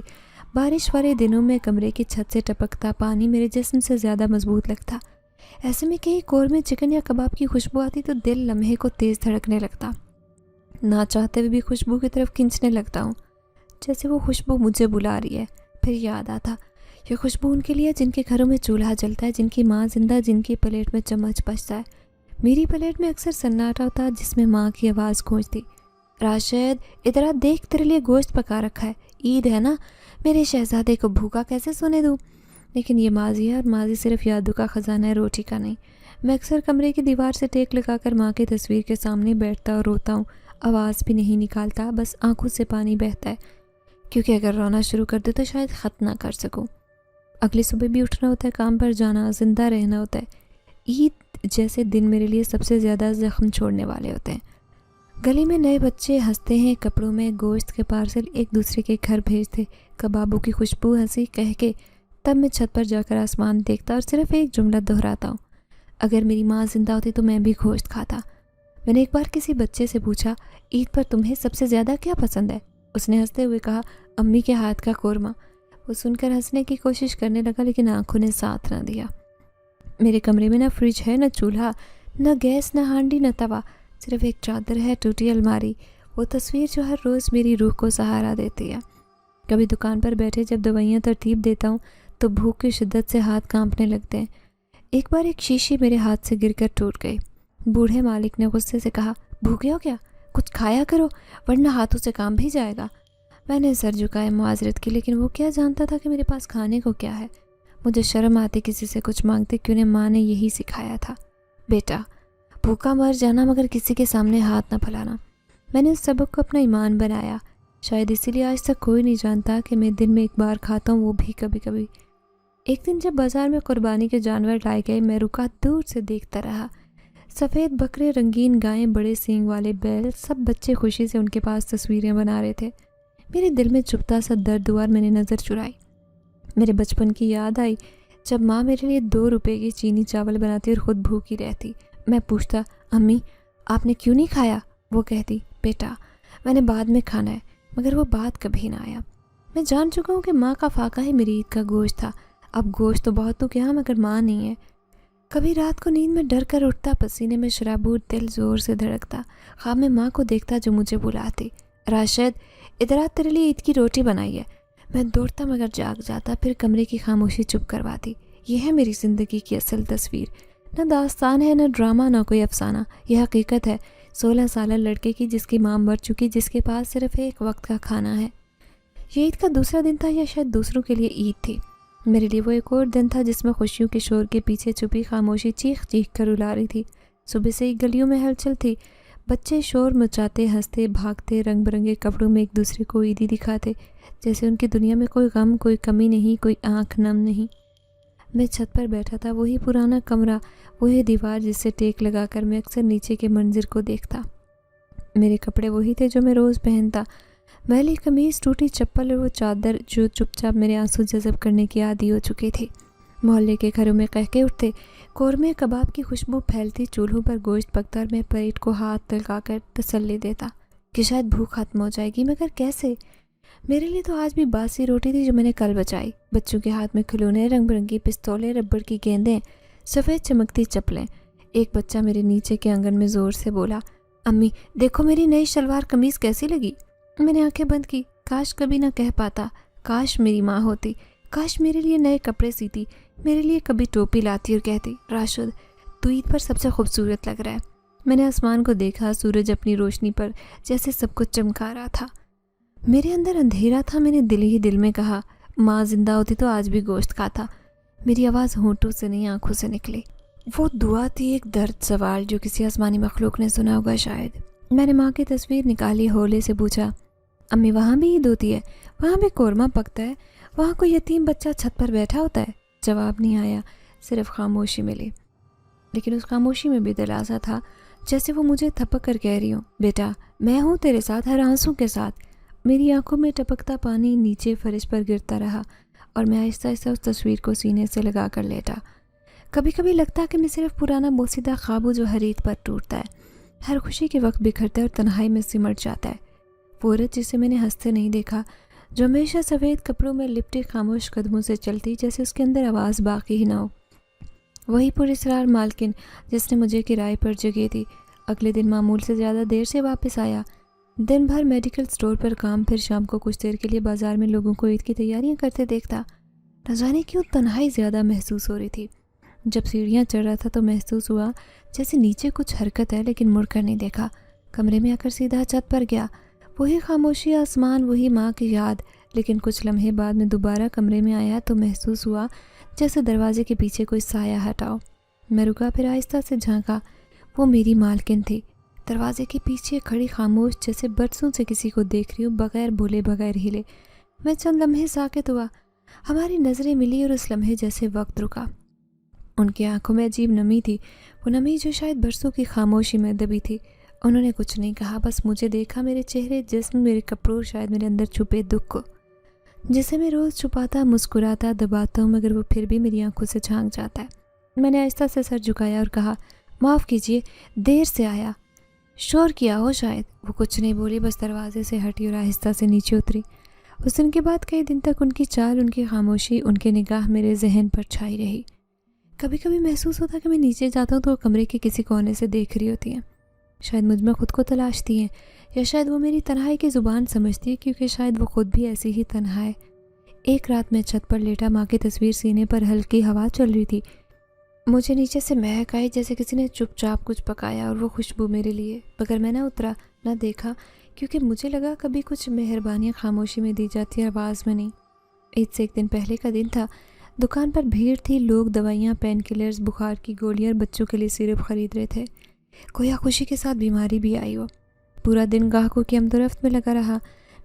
بارش والے دنوں میں کمرے کی چھت سے ٹپکتا پانی میرے جسم سے زیادہ مضبوط لگتا۔ ایسے میں کہیں قورمے چکن یا کباب کی خوشبو آتی تو دل لمحے کو تیز دھڑکنے لگتا، نہ چاہتے ہوئے بھی خوشبو کی طرف کھنچنے لگتا ہوں، جیسے وہ خوشبو مجھے بلا رہی ہے۔ پھر یاد آتا، یہ خوشبو ان کے لیے جن کے گھروں میں چولہا جلتا ہے، جن کی ماں زندہ، جن کی پلیٹ میں چمچ بچتا ہے۔ میری پلیٹ میں اکثر سناٹا ہوتا جس میں ماں کی آواز گونجتی، راشد ادھر آ، دیکھ تیرے لیے گوشت پکا رکھا ہے، عید ہے نا، میرے شہزادے کو بھوکا کیسے سونے دوں۔ لیکن یہ ماضی ہے، اور ماضی صرف یادوں کا خزانہ ہے، روٹی کا نہیں۔ میں اکثر کمرے کی دیوار سے ٹیک لگا کر ماں کی تصویر کے سامنے بیٹھتا اور روتا ہوں، آواز بھی نہیں نکالتا، بس آنکھوں سے پانی بہتا ہے، کیونکہ اگر رونا شروع کر دے تو شاید ختم نہ کر سکوں۔ اگلی صبح بھی اٹھنا ہوتا ہے، کام پر جانا، زندہ رہنا ہوتا ہے۔ عید جیسے دن میرے لیے سب سے زیادہ زخم چھوڑنے والے ہوتے ہیں۔ گلی میں نئے بچے ہنستے ہیں، کپڑوں میں گوشت کے پارسل ایک دوسرے کے گھر بھیجتے، کبابوں کی خوشبو، ہنسی کہہ کے۔ تب میں چھت پر جا کر آسمان دیکھتا اور صرف ایک جملہ دہراتا ہوں، اگر میری ماں زندہ ہوتی تو میں بھی گوشت کھاتا۔ میں نے ایک بار کسی بچے سے پوچھا، عید پر تمہیں سب سے زیادہ کیا پسند ہے؟ اس نے ہنستے ہوئے کہا، امی کے ہاتھ کا قورمہ۔ وہ سن کر ہنسنے کی کوشش کرنے لگا لیکن آنکھوں نے ساتھ نہ دیا۔ میرے کمرے میں نہ فریج ہے، نہ چولہا، نہ گیس، نہ ہانڈی، نہ توا، صرف ایک چادر ہے، ٹوٹی الماری، وہ تصویر جو ہر روز میری روح کو سہارا دیتی ہے۔ کبھی دکان پر بیٹھے جب دوائیاں ترتیب دیتا ہوں تو بھوک کی شدت سے ہاتھ کانپنے لگتے ہیں۔ ایک بار ایک شیشی میرے ہاتھ سے گر کر ٹوٹ گئی۔ بوڑھے مالک نے غصے سے کہا، بھوکے ہو کیا؟ کچھ کھایا کرو ورنہ ہاتھوں سے کام بھی جائے گا۔ میں نے سر جھکائے معذرت کی، لیکن وہ کیا جانتا تھا کہ میرے پاس کھانے کو کیا ہے۔ مجھے شرم آتی کسی سے کچھ مانگتے، کیوں نے ماں نے یہی سکھایا تھا، بیٹا بھوکا مر جانا مگر کسی کے سامنے ہاتھ نہ پھیلانا۔ میں نے اس سبق کو اپنا ایمان بنایا، شاید اسی لیے آج تک کوئی نہیں جانتا کہ میں دن میں ایک بار کھاتا ہوں، وہ بھی کبھی کبھی۔ ایک دن جب بازار میں قربانی کے جانور لائے گئے، میں رکا، دور سے دیکھتا رہا، سفید بکرے، رنگین گائیں، بڑے سینگ والے بیل، سب بچے خوشی سے ان کے پاس تصویریں بنا رہے تھے۔ میرے دل میں چپتا سا درد ہوا اور میں نے نظر چرائی۔ میرے بچپن کی یاد آئی جب ماں میرے لیے 2 روپے کی چینی چاول بناتی اور خود بھوکی رہتی۔ میں پوچھتا، امی آپ نے کیوں نہیں کھایا؟ وہ کہتی، بیٹا میں نے بعد میں کھانا ہے، مگر وہ بات کبھی نہ آیا۔ میں جان چکا ہوں کہ ماں کا فاقہ ہی میری عید کا گوشت تھا۔ اب گوشت تو بہتوں کے ہاں مگر ماں نہیں ہے۔ کبھی رات کو نیند میں ڈر کر اٹھتا، پسینے میں شرابور، دل زور سے دھڑکتا، خواب میں ماں کو دیکھتا جو مجھے بلاتی، راشد ادھر آ، تیرے لیے عید کی روٹی بنائی ہے۔ میں دوڑتا مگر جاگ جاتا، پھر کمرے کی خاموشی چپ کرواتی۔ یہ ہے میری زندگی کی اصل تصویر، نہ داستان ہے، نہ ڈرامہ، نہ کوئی افسانہ، یہ حقیقت ہے 16 سالہ لڑکے کی جس کی ماں مر چکی، جس کے پاس صرف ایک وقت کا کھانا ہے۔ یہ عید کا دوسرا دن تھا، یا شاید دوسروں کے لیے عید تھی، میرے لیے وہ ایک اور دن تھا جس میں خوشیوں کے شور کے پیچھے چھپی خاموشی چیخ چیخ کر رلا رہی تھی۔ صبح سے ہی گلیوں میں ہلچل تھی، بچے شور مچاتے، ہنستے، بھاگتے، رنگ برنگے کپڑوں میں ایک دوسرے کو عیدی دکھاتے، جیسے ان کی دنیا میں کوئی غم، کوئی کمی نہیں، کوئی آنکھ نم نہیں۔ میں چھت پر بیٹھا تھا، وہی پرانا کمرہ، وہی دیوار جس سے ٹیک لگا کر میں اکثر نیچے کے منظر کو دیکھتا۔ میرے کپڑے وہی تھے جو میں روز پہنتا، میلی قمیص، ٹوٹی چپل اور وہ چادر جو چپ چاپ میرے آنسو جذب کرنے کی عادی ہو چکی تھی۔ محلے کے گھروں میں قہقہے اٹھتے، قورمے کباب کی خوشبو پھیلتی، چولہوں پر گوشت پکتا اور میں پیٹ کو ہاتھ تلکا کر تسلی دیتا کہ شاید بھوک ختم ہو جائے گی، مگر کیسے؟ میرے لیے تو آج بھی باسی روٹی تھی جو میں نے کل بچائی، بچوں کے ہاتھ میں کھلونے، رنگ برنگی پستولیں، ربڑ کی گیندیں، سفید چمکتی چپلیں۔ ایک بچہ میرے نیچے کے آنگن میں زور سے بولا، امی دیکھو میری نئی شلوار قمیض کیسی لگی؟ میں نے آنکھیں بند کی، کاش کبھی نہ کہہ پاتا، کاش میری ماں ہوتی، کاش میرے لیے نئے کپڑے سیتی، میرے لیے کبھی ٹوپی لاتی اور کہتی، راشد تو عید پر سب سے خوبصورت لگ رہا ہے۔ میں نے آسمان کو دیکھا، سورج اپنی روشنی پر جیسے سب کچھ چمکا رہا تھا۔ میرے اندر اندھیرا تھا، میں نے دل ہی دل میں کہا، ماں زندہ ہوتی تو آج بھی گوشت کھاتا۔ میری آواز ہونٹوں سے نہیں آنکھوں سے نکلی۔ وہ دعا تھی، ایک درد سوال جو کسی آسمانی مخلوق نے سنا ہوگا شاید۔ میں نے ماں کی تصویر نکالی، ہولے سے پوچھا، امی وہاں بھی عید ہوتی ہے؟ وہاں بھی قورمہ پکتا ہے؟ وہاں کوئی یتیم بچہ چھت پر بیٹھا ہوتا ہے؟ جواب نہیں آیا، صرف خاموشی ملی، لیکن اس خاموشی میں بھی دلاسا تھا، جیسے وہ مجھے تھپک کر کہہ رہی ہوں، بیٹا میں ہوں تیرے ساتھ، ہر آنسو کے ساتھ۔ میری آنکھوں میں ٹپکتا پانی نیچے فرش پر گرتا رہا اور میں آہستہ آہستہ اس تصویر کو سینے سے لگا کر لیٹا۔ کبھی کبھی لگتا کہ میں صرف پرانا بوسیدہ خواب ہوں جو ہر عید پر ٹوٹتا ہے، ہر خوشی کے وقت بکھرتا ہے اور تنہائی میں سمٹ جاتا ہے۔ وہ عورت جسے میں نے ہنستے نہیں دیکھا، جو ہمیشہ سفید کپڑوں میں لپٹے خاموش قدموں سے چلتی جیسے اس کے اندر آواز باقی ہی نہ ہو، وہی پراسرار مالکن جس نے مجھے کرائے پر جگہ دی۔ اگلے دن معمول سے زیادہ دیر سے واپس آیا، دن بھر میڈیکل سٹور پر کام، پھر شام کو کچھ دیر کے لیے بازار میں لوگوں کو عید کی تیاریاں کرتے دیکھتا۔ نہ جانے کیوں تنہائی زیادہ محسوس ہو رہی تھی۔ جب سیڑھیاں چڑھ رہا تھا تو محسوس ہوا جیسے نیچے کچھ حرکت ہے، لیکن مڑ کر نہیں دیکھا۔ کمرے میں آ کر سیدھا چھت پر گیا، وہی خاموشی، آسمان، وہی ماں کی یاد۔ لیکن کچھ لمحے بعد میں دوبارہ کمرے میں آیا تو محسوس ہوا جیسے دروازے کے پیچھے کوئی سایہ ہٹاؤ۔ میں رکا، پھر آہستہ سے جھانکا، وہ میری مالکن تھی، دروازے کے پیچھے کھڑی، خاموش، جیسے برسوں سے کسی کو دیکھ رہی ہوں، بغیر بولے، بغیر ہلے۔ میں چند لمحے ساکت ہوا، ہماری نظریں ملی اور اس لمحے جیسے وقت رکا۔ ان کی آنکھوں میں عجیب نمی تھی، وہ نمی جو شاید برسوں کی خاموشی میں دبی تھی۔ انہوں نے کچھ نہیں کہا، بس مجھے دیکھا، میرے چہرے، جسم، میرے کپڑوں، شاید میرے اندر چھپے دکھ کو، جسے میں روز چھپاتا، مسکراتا، دباتا ہوں، مگر وہ پھر بھی میری آنکھوں سے جھانک جاتا ہے۔ میں نے آہستہ سے سر جھکایا اور کہا، معاف کیجیے، دیر سے آیا، شور کیا ہو شاید۔ وہ کچھ نہیں بولی، بس دروازے سے ہٹی اور آہستہ سے نیچے اتری۔ اس دن کے بعد کئی دن تک ان کی چال، ان کی خاموشی، ان کے نگاہ میرے ذہن پر چھائی رہی۔ کبھی کبھی محسوس ہوتا کہ میں نیچے جاتا ہوں تو وہ کمرے کے کسی کونے سے دیکھ رہی ہوتی ہیں، شاید مجھ میں خود کو تلاشتی ہیں، یا شاید وہ میری تنہائی کی زبان سمجھتی ہے، کیونکہ شاید وہ خود بھی ایسی ہی تنہا ہے۔ ایک رات میں چھت پر لیٹا، ماں کی تصویر سینے پر، ہلکی ہوا چل رہی تھی، مجھے نیچے سے مہک آئی جیسے کسی نے چپ چاپ کچھ پکایا، اور وہ خوشبو میرے لیے، مگر میں نہ اترا، نہ دیکھا، کیونکہ مجھے لگا کبھی کچھ مہربانیاں خاموشی میں دی جاتی ہیں، آواز میں نہیں۔ عید سے ایک دن پہلے کا دن تھا، دکان پر بھیڑ تھی، لوگ دوائیاں، پین کلرز، بخار کی گولیاں اور بچوں کے لیے سیرپ خرید رہے تھے، گویا خوشی کے ساتھ بیماری بھی آئی ہو۔ پورا دن گاہکوں کی آمد و رفت میں لگا رہا،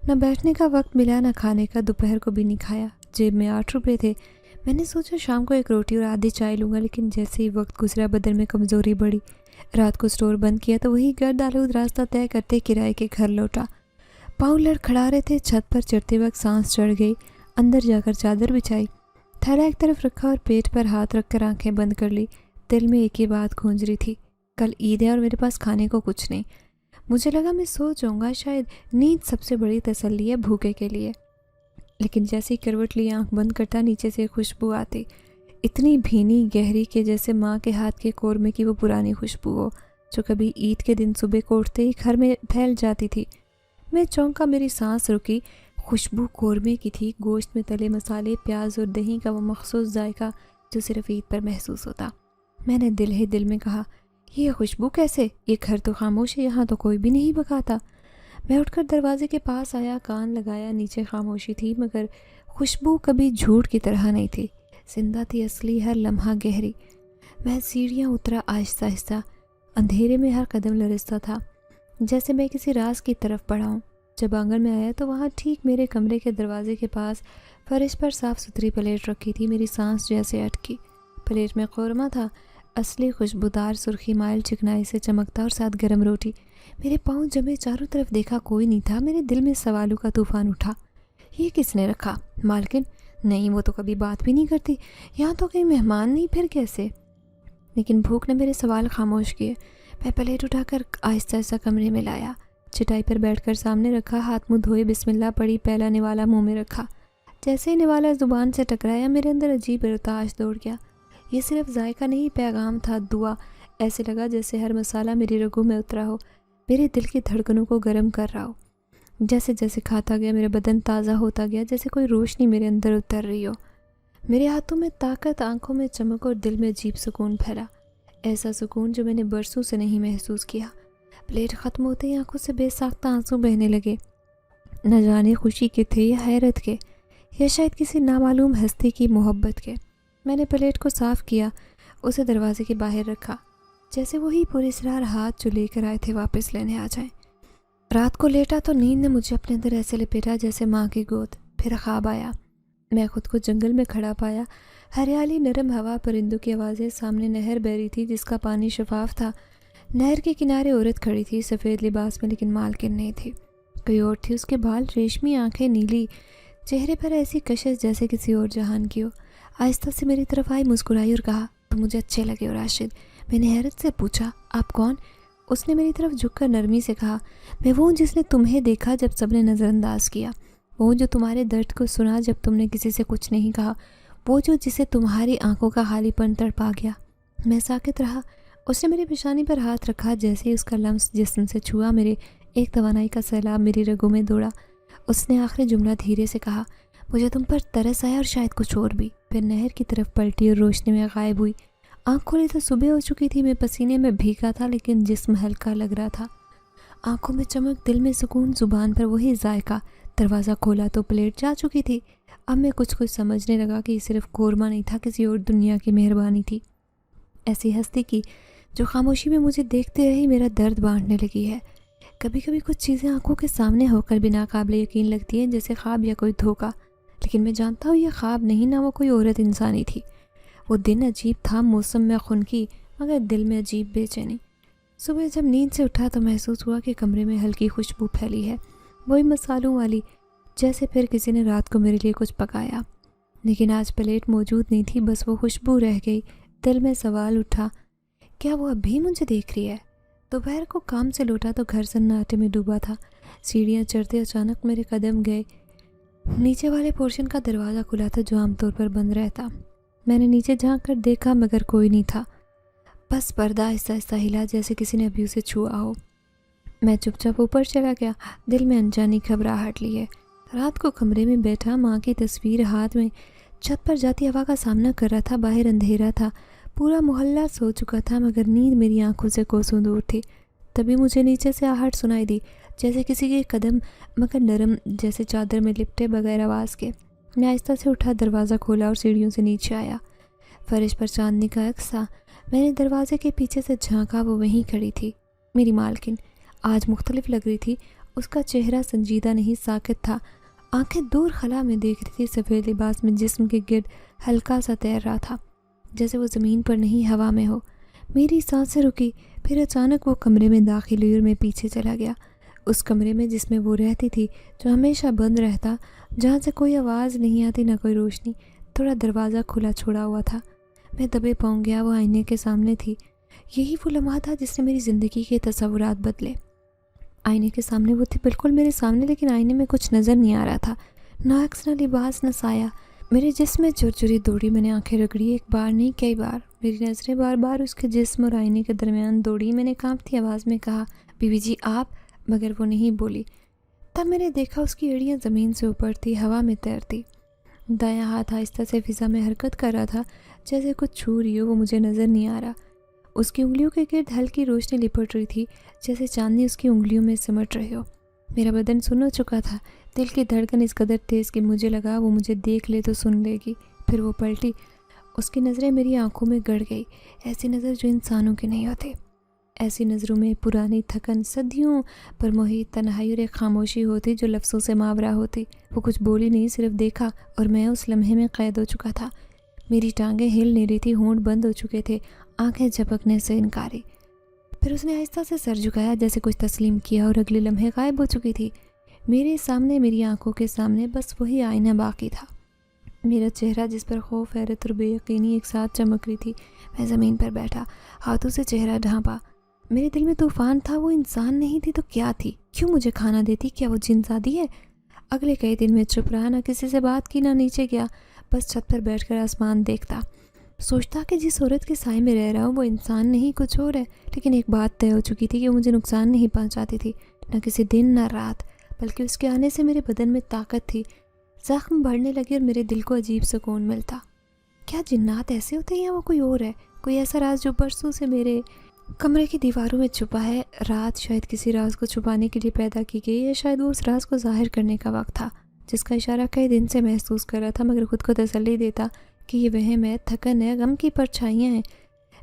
نہ بیٹھنے کا وقت ملا، نہ کھانے کا، دوپہر کو بھی نہیں کھایا۔ جیب میں 8 روپے تھے، میں نے سوچا شام کو ایک روٹی اور آدھی چائے لوں گا، لیکن جیسے ہی وقت گزرا بدن میں کمزوری بڑھی۔ رات کو سٹور بند کیا تو وہی گرد آلود راستہ طے کرتے کرائے کے گھر لوٹا۔ پاؤں لڑکھڑا رہے تھے، چھت پر چڑھتے وقت سانس چڑھ گئی، اندر جا کر چادر بچھائی، تھیلا ایک طرف رکھا اور پیٹ پر ہاتھ رکھ کر آنکھیں بند کر لی۔ دل میں ایک ہی بات گونج رہی تھی، کل عید ہے اور میرے پاس کھانے کو کچھ نہیں۔ مجھے لگا میں سو جاؤں گا، شاید نیند سب سے بڑی تسلی ہے بھوکے کے لیے، لیکن جیسے ہی کروٹ لی آنکھ بند کرتا نیچے سے خوشبو آتی، اتنی بھینی، گہری کہ جیسے ماں کے ہاتھ کے قورمے کی وہ پرانی خوشبو ہو جو کبھی عید کے دن صبح کو اٹھتے ہی گھر میں پھیل جاتی تھی۔ میں چونکا، میری سانس رکی۔ خوشبو قورمے کی تھی، گوشت میں تلے مسالے، پیاز اور دہی کا وہ مخصوص ذائقہ جو صرف عید پر محسوس ہوتا۔ میں نے دل ہی دل میں کہا، یہ خوشبو کیسے؟ یہ گھر تو خاموش ہے، یہاں تو کوئی بھی نہیں بکاتا۔ میں اٹھ کر دروازے کے پاس آیا، کان لگایا، نیچے خاموشی تھی، مگر خوشبو کبھی جھوٹ کی طرح نہیں تھی، زندہ تھی، اصلی، ہر لمحہ گہری۔ میں سیڑھیاں اترا آہستہ آہستہ، اندھیرے میں ہر قدم لرزتا تھا، جیسے میں کسی راز کی طرف بڑھا ہوں۔ جب آنگن میں آیا تو وہاں ٹھیک میرے کمرے کے دروازے کے پاس فرش پر صاف ستھری پلیٹ رکھی تھی۔ میری سانس جیسے اٹکی۔ پلیٹ میں قورمہ تھا، اصلی خوشبودار، سرخی مائل چکنائی سے چمکتا، اور ساتھ گرم روٹی۔ میرے پاؤں جمے، چاروں طرف دیکھا، کوئی نہیں تھا۔ میرے دل میں سوالوں کا طوفان اٹھا۔ یہ کس نے رکھا؟ مالکن؟ نہیں، وہ تو کبھی بات بھی نہیں کرتی۔ یہاں تو کہیں مہمان نہیں، پھر کیسے؟ لیکن بھوک نے میرے سوال خاموش کیے۔ میں پلیٹ اٹھا کر آہستہ آہستہ کمرے میں لایا، چٹائی پر بیٹھ کر سامنے رکھا، ہاتھ منہ دھوئے، بسم اللہ پڑھی، پہلا نوالا منہ میں رکھا۔ جیسے ہی نوالا زبان سے ٹکرایا، میرے اندر عجیب ارتعاش دوڑ گیا۔ یہ صرف ذائقہ نہیں، پیغام تھا، دعا۔ ایسے لگا جیسے ہر مسالہ میری رگوں میں اترا ہو، میرے دل کی دھڑکنوں کو گرم کر رہا ہو۔ جیسے جیسے کھاتا گیا میرا بدن تازہ ہوتا گیا، جیسے کوئی روشنی میرے اندر اتر رہی ہو۔ میرے ہاتھوں میں طاقت، آنکھوں میں چمک اور دل میں عجیب سکون پھیلا، ایسا سکون جو میں نے برسوں سے نہیں محسوس کیا۔ پلیٹ ختم ہوتے ہی آنکھوں سے بے ساختہ آنسو بہنے لگے، نہ جانے خوشی کے تھے یا حیرت کے، یا شاید کسی نامعلوم ہستی کی محبت کے۔ میں نے پلیٹ کو صاف کیا، اسے دروازے کے باہر رکھا، جیسے وہی پراسرار ہاتھ جو لے کر آئے تھے واپس لینے آ جائیں۔ رات کو لیٹا تو نیند نے مجھے اپنے اندر ایسے لپیٹا جیسے ماں کی گود۔ پھر خواب آیا، میں خود کو جنگل میں کھڑا پایا، ہریالی، نرم ہوا، پرندوں کی آوازیں، سامنے نہر بہہ رہی تھی جس کا پانی شفاف تھا۔ نہر کے کنارے عورت کھڑی تھی، سفید لباس میں، لیکن مالکن نہیں تھی، کوئی اور تھی۔ اس کے بال ریشمی، آنکھیں نیلی، چہرے پر ایسی کشش جیسے کسی اور جہان کی ہو۔ آہستہ سے میری طرف آئی، مسکرائی اور کہا، تم مجھے اچھے لگے ہو راشد۔ میں نے حیرت سے پوچھا، آپ کون؟ اس نے میری طرف جھک کر نرمی سے کہا، میں وہ ہوں جس نے تمہیں دیکھا جب سب نے نظر انداز کیا، وہ ہوں جو تمہارے درد کو سنا جب تم نے کسی سے کچھ نہیں کہا، وہ جو جسے تمہاری آنکھوں کا خالی پن تڑپا گیا۔ میں ساکت رہا۔ اس نے میری پیشانی پر ہاتھ رکھا، جیسے ہی اس کا لمس جسم سے چھوا، میرے ایک توانائی کا سیلاب میری رگوں میں دوڑا۔ اس نے آخری جملہ دھیرے سے کہا، مجھے تم پر ترس آیا اور شاید کچھ اور بھی۔ پھر نہر کی طرف پلٹی اور روشنی میں غائب ہوئی۔ آنکھ کھولی تو صبح ہو چکی تھی، میں پسینے میں بھیگا تھا لیکن جسم ہلکا لگ رہا تھا۔ آنکھوں میں چمک، دل میں سکون، زبان پر وہی ذائقہ۔ دروازہ کھولا تو پلیٹ جا چکی تھی۔ اب میں کچھ سمجھنے لگا کہ یہ صرف قورمہ نہیں تھا، کسی اور دنیا کی مہربانی تھی، ایسی ہستی کی جو خاموشی میں مجھے دیکھتے رہی، میرا درد بانٹنے لگی ہے۔ کبھی کبھی کچھ چیزیں آنکھوں کے سامنے ہو کر بھی ناقابل یقین لگتی ہیں، جیسے خواب یا کوئی دھوکہ، لیکن میں جانتا ہوں یہ خواب نہیں، نہ وہ کوئی عورت انسانی تھی۔ وہ دن عجیب تھا، موسم میں خنکی، مگر دل میں عجیب بے چینی۔ صبح جب نیند سے اٹھا تو محسوس ہوا کہ کمرے میں ہلکی خوشبو پھیلی ہے، وہی مسالوں والی، جیسے پھر کسی نے رات کو میرے لیے کچھ پکایا۔ لیکن آج پلیٹ موجود نہیں تھی، بس وہ خوشبو رہ گئی۔ دل میں سوال اٹھا، کیا وہ اب بھی مجھے دیکھ رہی ہے؟ دوپہر کو کام سے لوٹا تو گھر سناٹے میں ڈوبا تھا۔ سیڑھیاں چڑھتے اچانک میرے قدم گئے، نیچے والے پورشن کا دروازہ کھلا تھا جو عام طور پر بند رہتا۔ میں نے نیچے جھانک کر دیکھا مگر کوئی نہیں تھا، بس پردہ آہستہ آہستہ ہلا جیسے کسی نے ابھی اسے چھوا ہو۔ میں چپ چاپ اوپر چلا گیا، دل میں انجانی گھبراہٹ لیے۔ رات کو کمرے میں بیٹھا، ماں کی تصویر ہاتھ میں، چھت پر جاتی ہوا کا سامنا کر رہا تھا۔ باہر اندھیرا تھا، پورا محلہ سو چکا تھا، مگر نیند میری آنکھوں سے کوسوں دور تھی۔ تبھی مجھے نیچے سے آہٹ سنائی دی، جیسے کسی کے قدم، مگر نرم، جیسے چادر میں لپٹے، بغیر آواز کے۔ میں آہستہ سے اٹھا، دروازہ کھولا اور سیڑھیوں سے نیچے آیا۔ فرش پر چاندنی کا عکس تھا۔ میں نے دروازے کے پیچھے سے جھانکا، وہ وہیں کھڑی تھی، میری مالکن۔ آج مختلف لگ رہی تھی، اس کا چہرہ سنجیدہ نہیں، ساکت تھا، آنکھیں دور خلا میں دیکھ رہی تھی، سفید لباس میں جسم کے گرد ہلکا سا تیر رہا تھا، جیسے وہ زمین پر نہیں ہوا میں ہو۔ میری سانسیں رکی، پھر اچانک وہ کمرے میں داخل ہوئی اور میں پیچھے چلا گیا، اس کمرے میں جس میں وہ رہتی تھی، جو ہمیشہ بند رہتا، جہاں سے کوئی آواز نہیں آتی، نہ کوئی روشنی۔ تھوڑا دروازہ کھلا چھوڑا ہوا تھا، میں دبے پاؤں گیا، وہ آئینے کے سامنے تھی۔ یہی وہ لمحہ تھا جس نے میری زندگی کے تصورات بدلے۔ آئینے کے سامنے وہ تھی، بالکل میرے سامنے، لیکن آئینے میں کچھ نظر نہیں آ رہا تھا، نہ عکس، نہ لباس، نہ سایہ۔ میرے جسم میں جھرجھری دوڑی، میں نے آنکھیں رگڑی، ایک بار نہیں کئی بار، میری نظریں بار بار اس کے جسم اور آئینے کے درمیان دوڑی۔ میں نے کانپتی آواز میں کہا، بی بی جی آپ، مگر وہ نہیں بولی۔ تب میں نے دیکھا اس کی ایڑیاں زمین سے اوپر تھی، ہوا میں تیرتی، دایاں ہاتھ آہستہ سے فضا میں حرکت کر رہا تھا، جیسے کچھ چھو رہی ہو، وہ مجھے نظر نہیں آ رہا۔ اس کی انگلیوں کے گرد ہلکی روشنی لپٹ رہی تھی، جیسے چاندنی اس کی انگلیوں میں سمٹ رہے ہو۔ میرا بدن سن ہو چکا تھا، دل کی دھڑکن اس قدر تیز کہ مجھے لگا وہ مجھے دیکھ لے تو سن لے گی۔ پھر وہ پلٹی، اس کی نظریں میری آنکھوں میں گڑ گئی، ایسی نظر جو انسانوں کی نہیں ہوتی۔ ایسی نظروں میں پرانی تھکن، صدیوں پر محیط تنہائی اور ایک خاموشی ہوتی جو لفظوں سے ماورا ہوتی۔ وہ کچھ بولی نہیں، صرف دیکھا، اور میں اس لمحے میں قید ہو چکا تھا۔ میری ٹانگیں ہل نہیں رہی تھی، ہونٹ بند ہو چکے تھے، آنکھیں جھپکنے سے انکاری۔ پھر اس نے آہستہ سے سر جھکایا جیسے کچھ تسلیم کیا اور اگلے لمحے غائب ہو چکی تھی۔ میرے سامنے، میری آنکھوں کے سامنے بس وہی آئینہ باقی تھا، میرا چہرہ جس پر خوف، حیرت اور بے یقینی ایک ساتھ چمک رہی تھی۔ میں زمین پر بیٹھا، ہاتھوں سے چہرہ ڈھانپا۔ میرے دل میں طوفان تھا، وہ انسان نہیں تھی تو کیا تھی؟ کیوں مجھے کھانا دیتی؟ کیا وہ جن زادی ہے؟ اگلے کئی دن میں چپ رہا، نہ کسی سے بات کی، نہ نیچے گیا، بس چھت پر بیٹھ کر آسمان دیکھتا، سوچتا کہ جس عورت کے سائے میں رہ رہا ہوں وہ انسان نہیں کچھ اور ہے۔ لیکن ایک بات طے ہو چکی تھی کہ مجھے نقصان نہیں پہنچاتی تھی، نہ کسی دن نہ رات، بلکہ اس کے آنے سے میرے بدن میں طاقت تھی، زخم بڑھنے لگے اور میرے دل کو عجیب سکون ملتا۔ کیا جنات ایسے ہوتے ہیں یا وہ کوئی اور ہے؟ کوئی ایسا راز جو برسوں سے میرے کمرے کی دیواروں میں چھپا ہے؟ رات شاید کسی راز کو چھپانے کے لیے پیدا کی گئی، یا شاید وہ اس راز کو ظاہر کرنے کا وقت تھا جس کا اشارہ کئی دن سے محسوس کر رہا تھا، مگر خود کو تسلی دیتا کہ یہ وہم ہے، تھکن ہے، غم کی پرچھائیاں ہیں۔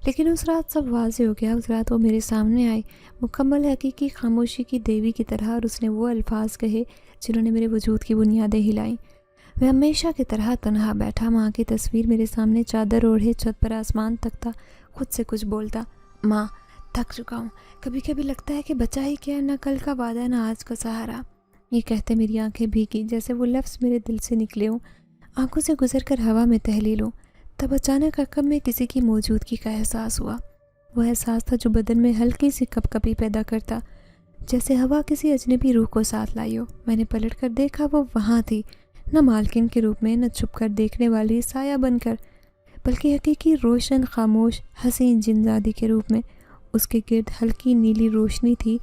لیکن اس رات سب واضح ہو گیا۔ اس رات وہ میرے سامنے آئی، مکمل حقیقی خاموشی کی دیوی کی طرح، اور اس نے وہ الفاظ کہے جنہوں نے میرے وجود کی بنیادیں ہلائیں۔ میں ہمیشہ کی طرح تنہا بیٹھا، ماں کی تصویر میرے سامنے چادر اوڑھے چھت پر آسمان تکتا، خود سے کچھ بولتا، ماں تھک چکا ہوں، کبھی کبھی لگتا ہے کہ بچا ہی کیا، نہ کل کا وعدہ نہ آج کا سہارا۔ یہ کہتے میری آنکھیں بھیگی جیسے وہ لفظ میرے دل سے نکلے ہوں، آنکھوں سے گزر کر ہوا میں تحلیل ہوں۔ تب اچانک عقب میں کسی کی موجودگی کا احساس ہوا، وہ احساس تھا جو بدن میں ہلکی سی کپ کپی پیدا کرتا، جیسے ہوا کسی اجنبی روح کو ساتھ لائی ہو۔ میں نے پلٹ کر دیکھا، وہ وہاں تھی، نہ مالکن کے روپ میں، نہ چھپ کر دیکھنے والی سایہ بن کر، بلکہ حقیقی روشن، خاموش، حسین جنزادی کے روپ میں۔ اس کے گرد ہلکی نیلی روشنی تھی،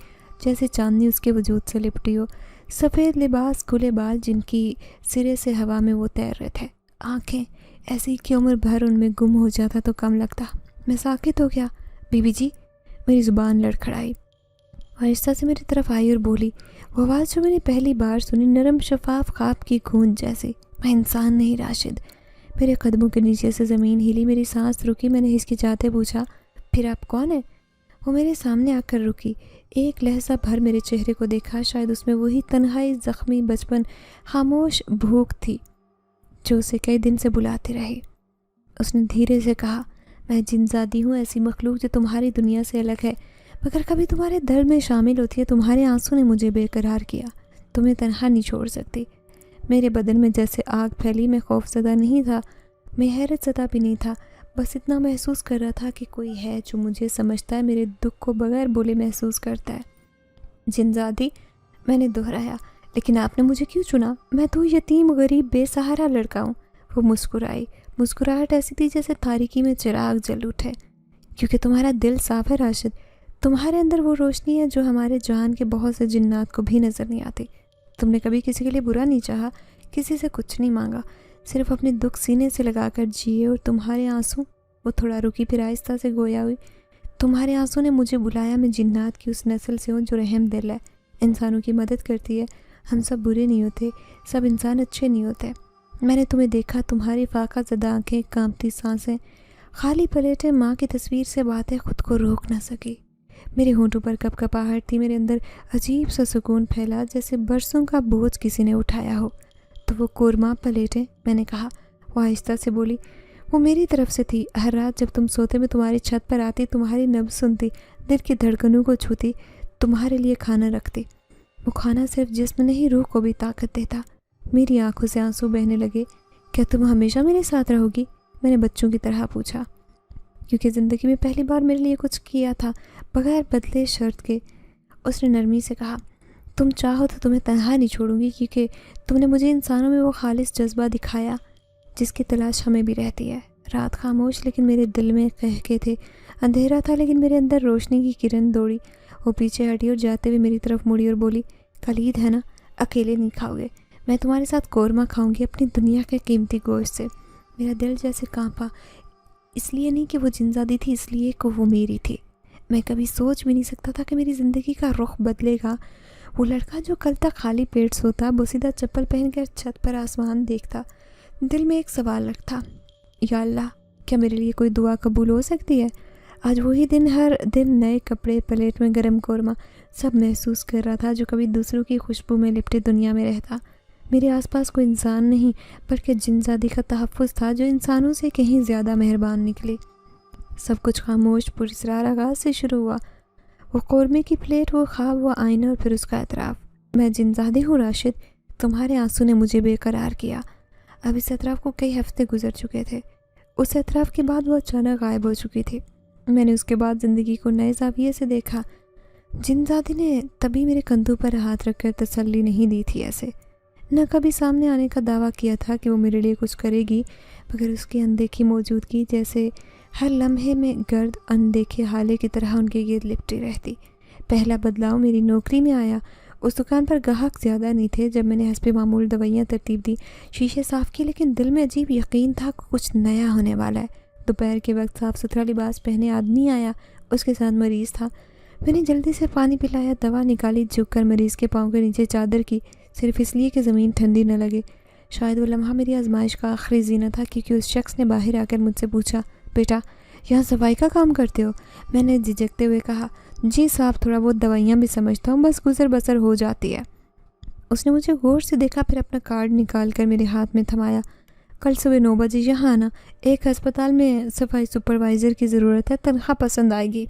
جیسے چاندنی اس کے وجود سے لپٹی ہو، سفید لباس، کھلے بال جن کی سرے سے ہوا میں وہ تیر رہے تھے، آنکھیں ایسی کہ عمر بھر ان میں گم ہو جاتا تو کم لگتا۔ میں ساکت ہو گیا۔ بی بی جی، میری زبان لڑکھڑائی، آہستہ سے میری طرف آئی اور بولی، وہ آواز جو میں نے پہلی بار سنی، نرم شفاف خواب کی گونج جیسی۔ میں انسان نہیں راشد۔ میرے قدموں کے نیچے سے زمین ہلی، میری سانس رکی، میں نے ہچکچاتے پوچھا، پھر آپ کون ہیں؟ وہ میرے سامنے آ کر رکی، ایک لحظہ بھر میرے چہرے کو دیکھا، شاید اس میں وہی تنہائی، زخمی بچپن، خاموش بھوک تھی جو اسے کئی دن سے بلاتی رہی۔ اس نے دھیرے سے کہا، میں جنزادی ہوں، ایسی مخلوق جو تمہاری دنیا سے الگ ہے، مگر کبھی تمہارے درد میں شامل ہوتی ہے۔ تمہارے آنسوں نے مجھے بے قرار کیا، تمہیں تنہا نہیں چھوڑ سکتی۔ میرے بدن میں جیسے آگ پھیلی، میں خوف زدہ نہیں تھا، میں حیرت زدہ بھی نہیں تھا، بس اتنا محسوس کر رہا تھا کہ کوئی ہے جو مجھے سمجھتا ہے، میرے دکھ کو بغیر بولے محسوس کرتا ہے۔ جنزادی، میں نے دہرایا، لیکن آپ نے مجھے کیوں چنا؟ میں تو یتیم، غریب، بے سہارا لڑکا ہوں۔ وہ مسکرائی، مسکراہٹ ایسی تھی جیسے تاریکی میں چراغ جل اٹھے۔ کیونکہ تمہارا دل صاف ہے راشد، تمہارے اندر وہ روشنی ہے جو ہمارے جہان کے بہت سے جنات کو بھی نظر نہیں آتی۔ تم نے کبھی کسی کے لیے برا نہیں چاہا، کسی سے کچھ نہیں مانگا، صرف اپنے دکھ سینے سے لگا کر جیے، اور تمہارے آنسوں، وہ تھوڑا رکی پھر آہستہ سے گویا ہوئی، تمہارے آنسوں نے مجھے بلایا۔ میں جنات کی اس نسل سے ہوں جو رحم دل ہے، انسانوں کی مدد کرتی ہے۔ ہم سب برے نہیں ہوتے، سب انسان اچھے نہیں ہوتے۔ میں نے تمہیں دیکھا، تمہاری فاقہ زدہ آنکھیں، کانپتی سانسیں، خالی پلیٹیں، ماں کی تصویر سے باتیں خود کو روک نہ سکی۔ میرے ہونٹوں پر کپ کپاہٹ تھی، میرے اندر عجیب سا سکون پھیلا جیسے برسوں کا بوجھ کسی نے اٹھایا ہو۔ تو وہ قورمہ پلیٹیں، میں نے کہا۔ وہ آہستہ سے بولی، وہ میری طرف سے تھی۔ ہر رات جب تم سوتے میں تمہاری چھت پر آتی، تمہاری نبض سنتی، دل کی دھڑکنوں کو چھوتی، تمہارے لیے کھانا رکھتی۔ وہ کھانا صرف جسم نہیں، روح کو بھی طاقت دیتا۔ میری آنکھوں سے آنسو بہنے لگے۔ کیا تم ہمیشہ میرے ساتھ رہو گی؟ میں نے بچوں کی طرح پوچھا، کیونکہ زندگی میں پہلی بار میرے لیے کچھ کیا تھا بغیر بدلے شرط کے۔ اس نے نرمی سے کہا، تم چاہو تو تمہیں تنہا نہیں چھوڑوں گی، کیونکہ تم نے مجھے انسانوں میں وہ خالص جذبہ دکھایا جس کی تلاش ہمیں بھی رہتی ہے۔ رات خاموش لیکن میرے دل میں قہقہے تھے، اندھیرا تھا لیکن میرے اندر روشنی کی کرن دوڑی۔ وہ پیچھے ہٹی اور جاتے ہوئے میری طرف مڑی اور بولی، کل عید ہے نا، اکیلے نہیں کھاؤ گے، میں تمہارے ساتھ قورمہ کھاؤں گی، اپنی دنیا کے قیمتی گوشت سے۔ میرا دل جیسے کانپا، اس لیے نہیں کہ وہ جنزادی تھی، اس لیے کہ وہ میری تھی۔ میں کبھی سوچ بھی نہیں سکتا تھا کہ میری زندگی کا رخ بدلے گا۔ وہ لڑکا جو کل تک خالی پیٹ سوتا، بوسیدہ چپل پہن کر چھت پر آسمان دیکھتا، دل میں ایک سوال رکھتا، یا اللہ، کیا میرے لیے کوئی دعا قبول ہو سکتی ہے؟ آج وہی دن، ہر دن نئے کپڑے، پلیٹ میں گرم قورمہ، سب محسوس کر رہا تھا جو کبھی دوسروں کی خوشبو میں لپٹی دنیا میں رہتا۔ میرے آس پاس کوئی انسان نہیں، بلکہ جنزادی کا تحفظ تھا جو انسانوں سے کہیں زیادہ مہربان نکلی۔ سب کچھ خاموش، پراسرار آغاز سے شروع ہوا۔ وہ قورمے کی پلیٹ، وہ خواب، وہ آئینہ، اور پھر اس کا اعتراف، میں جنزادی ہوں راشد، تمہارے آنسو نے مجھے بے قرار کیا۔ اب اس اعتراف کو کئی ہفتے گزر چکے تھے۔ اس اعتراف کے بعد وہ اچانک غائب ہو چکی تھی۔ میں نے اس کے بعد زندگی کو نئے زاویے سے دیکھا۔ جنزادی نے تبھی میرے کندھوں پر ہاتھ رکھ کر تسلی نہیں دی تھی، ایسے نہ کبھی سامنے آنے کا دعویٰ کیا تھا کہ وہ میرے لیے کچھ کرے گی، مگر اس کی اندیکھی موجودگی جیسے ہر لمحے میں گرد اندیکھے حالے کی طرح ان کے گرد لپٹی رہتی۔ پہلا بدلاؤ میری نوکری میں آیا۔ اس دکان پر گاہک زیادہ نہیں تھے۔ جب میں نے حسب معمول دوائیاں ترتیب دی، شیشے صاف کیے، لیکن دل میں عجیب یقین تھا کہ کچھ نیا ہونے والا ہے۔ دوپہر کے وقت صاف ستھرا لباس پہنے آدمی آیا، اس کے ساتھ مریض تھا۔ میں نے جلدی سے پانی پلایا، دوا نکالی، جھک کر مریض کے پاؤں کے نیچے چادر کی، صرف اس لیے کہ زمین ٹھنڈی نہ لگے۔ شاید وہ لمحہ میری آزمائش کا آخری زینہ تھا، کیونکہ اس شخص نے باہر آ کر مجھ سے پوچھا، بیٹا یہاں صفائی کا کام کرتے ہو؟ میں نے جھجکتے ہوئے کہا، جی صاحب، تھوڑا بہت دوائیاں بھی سمجھتا ہوں، بس گزر بسر ہو جاتی ہے۔ اس نے مجھے غور سے دیکھا، پھر اپنا کارڈ نکال کر میرے ہاتھ میں تھمایا۔ کل صبح 9 بجے یہاں آنا، ایک ہسپتال میں صفائی سپروائزر کی ضرورت ہے، تنخواہ پسند آئے گی۔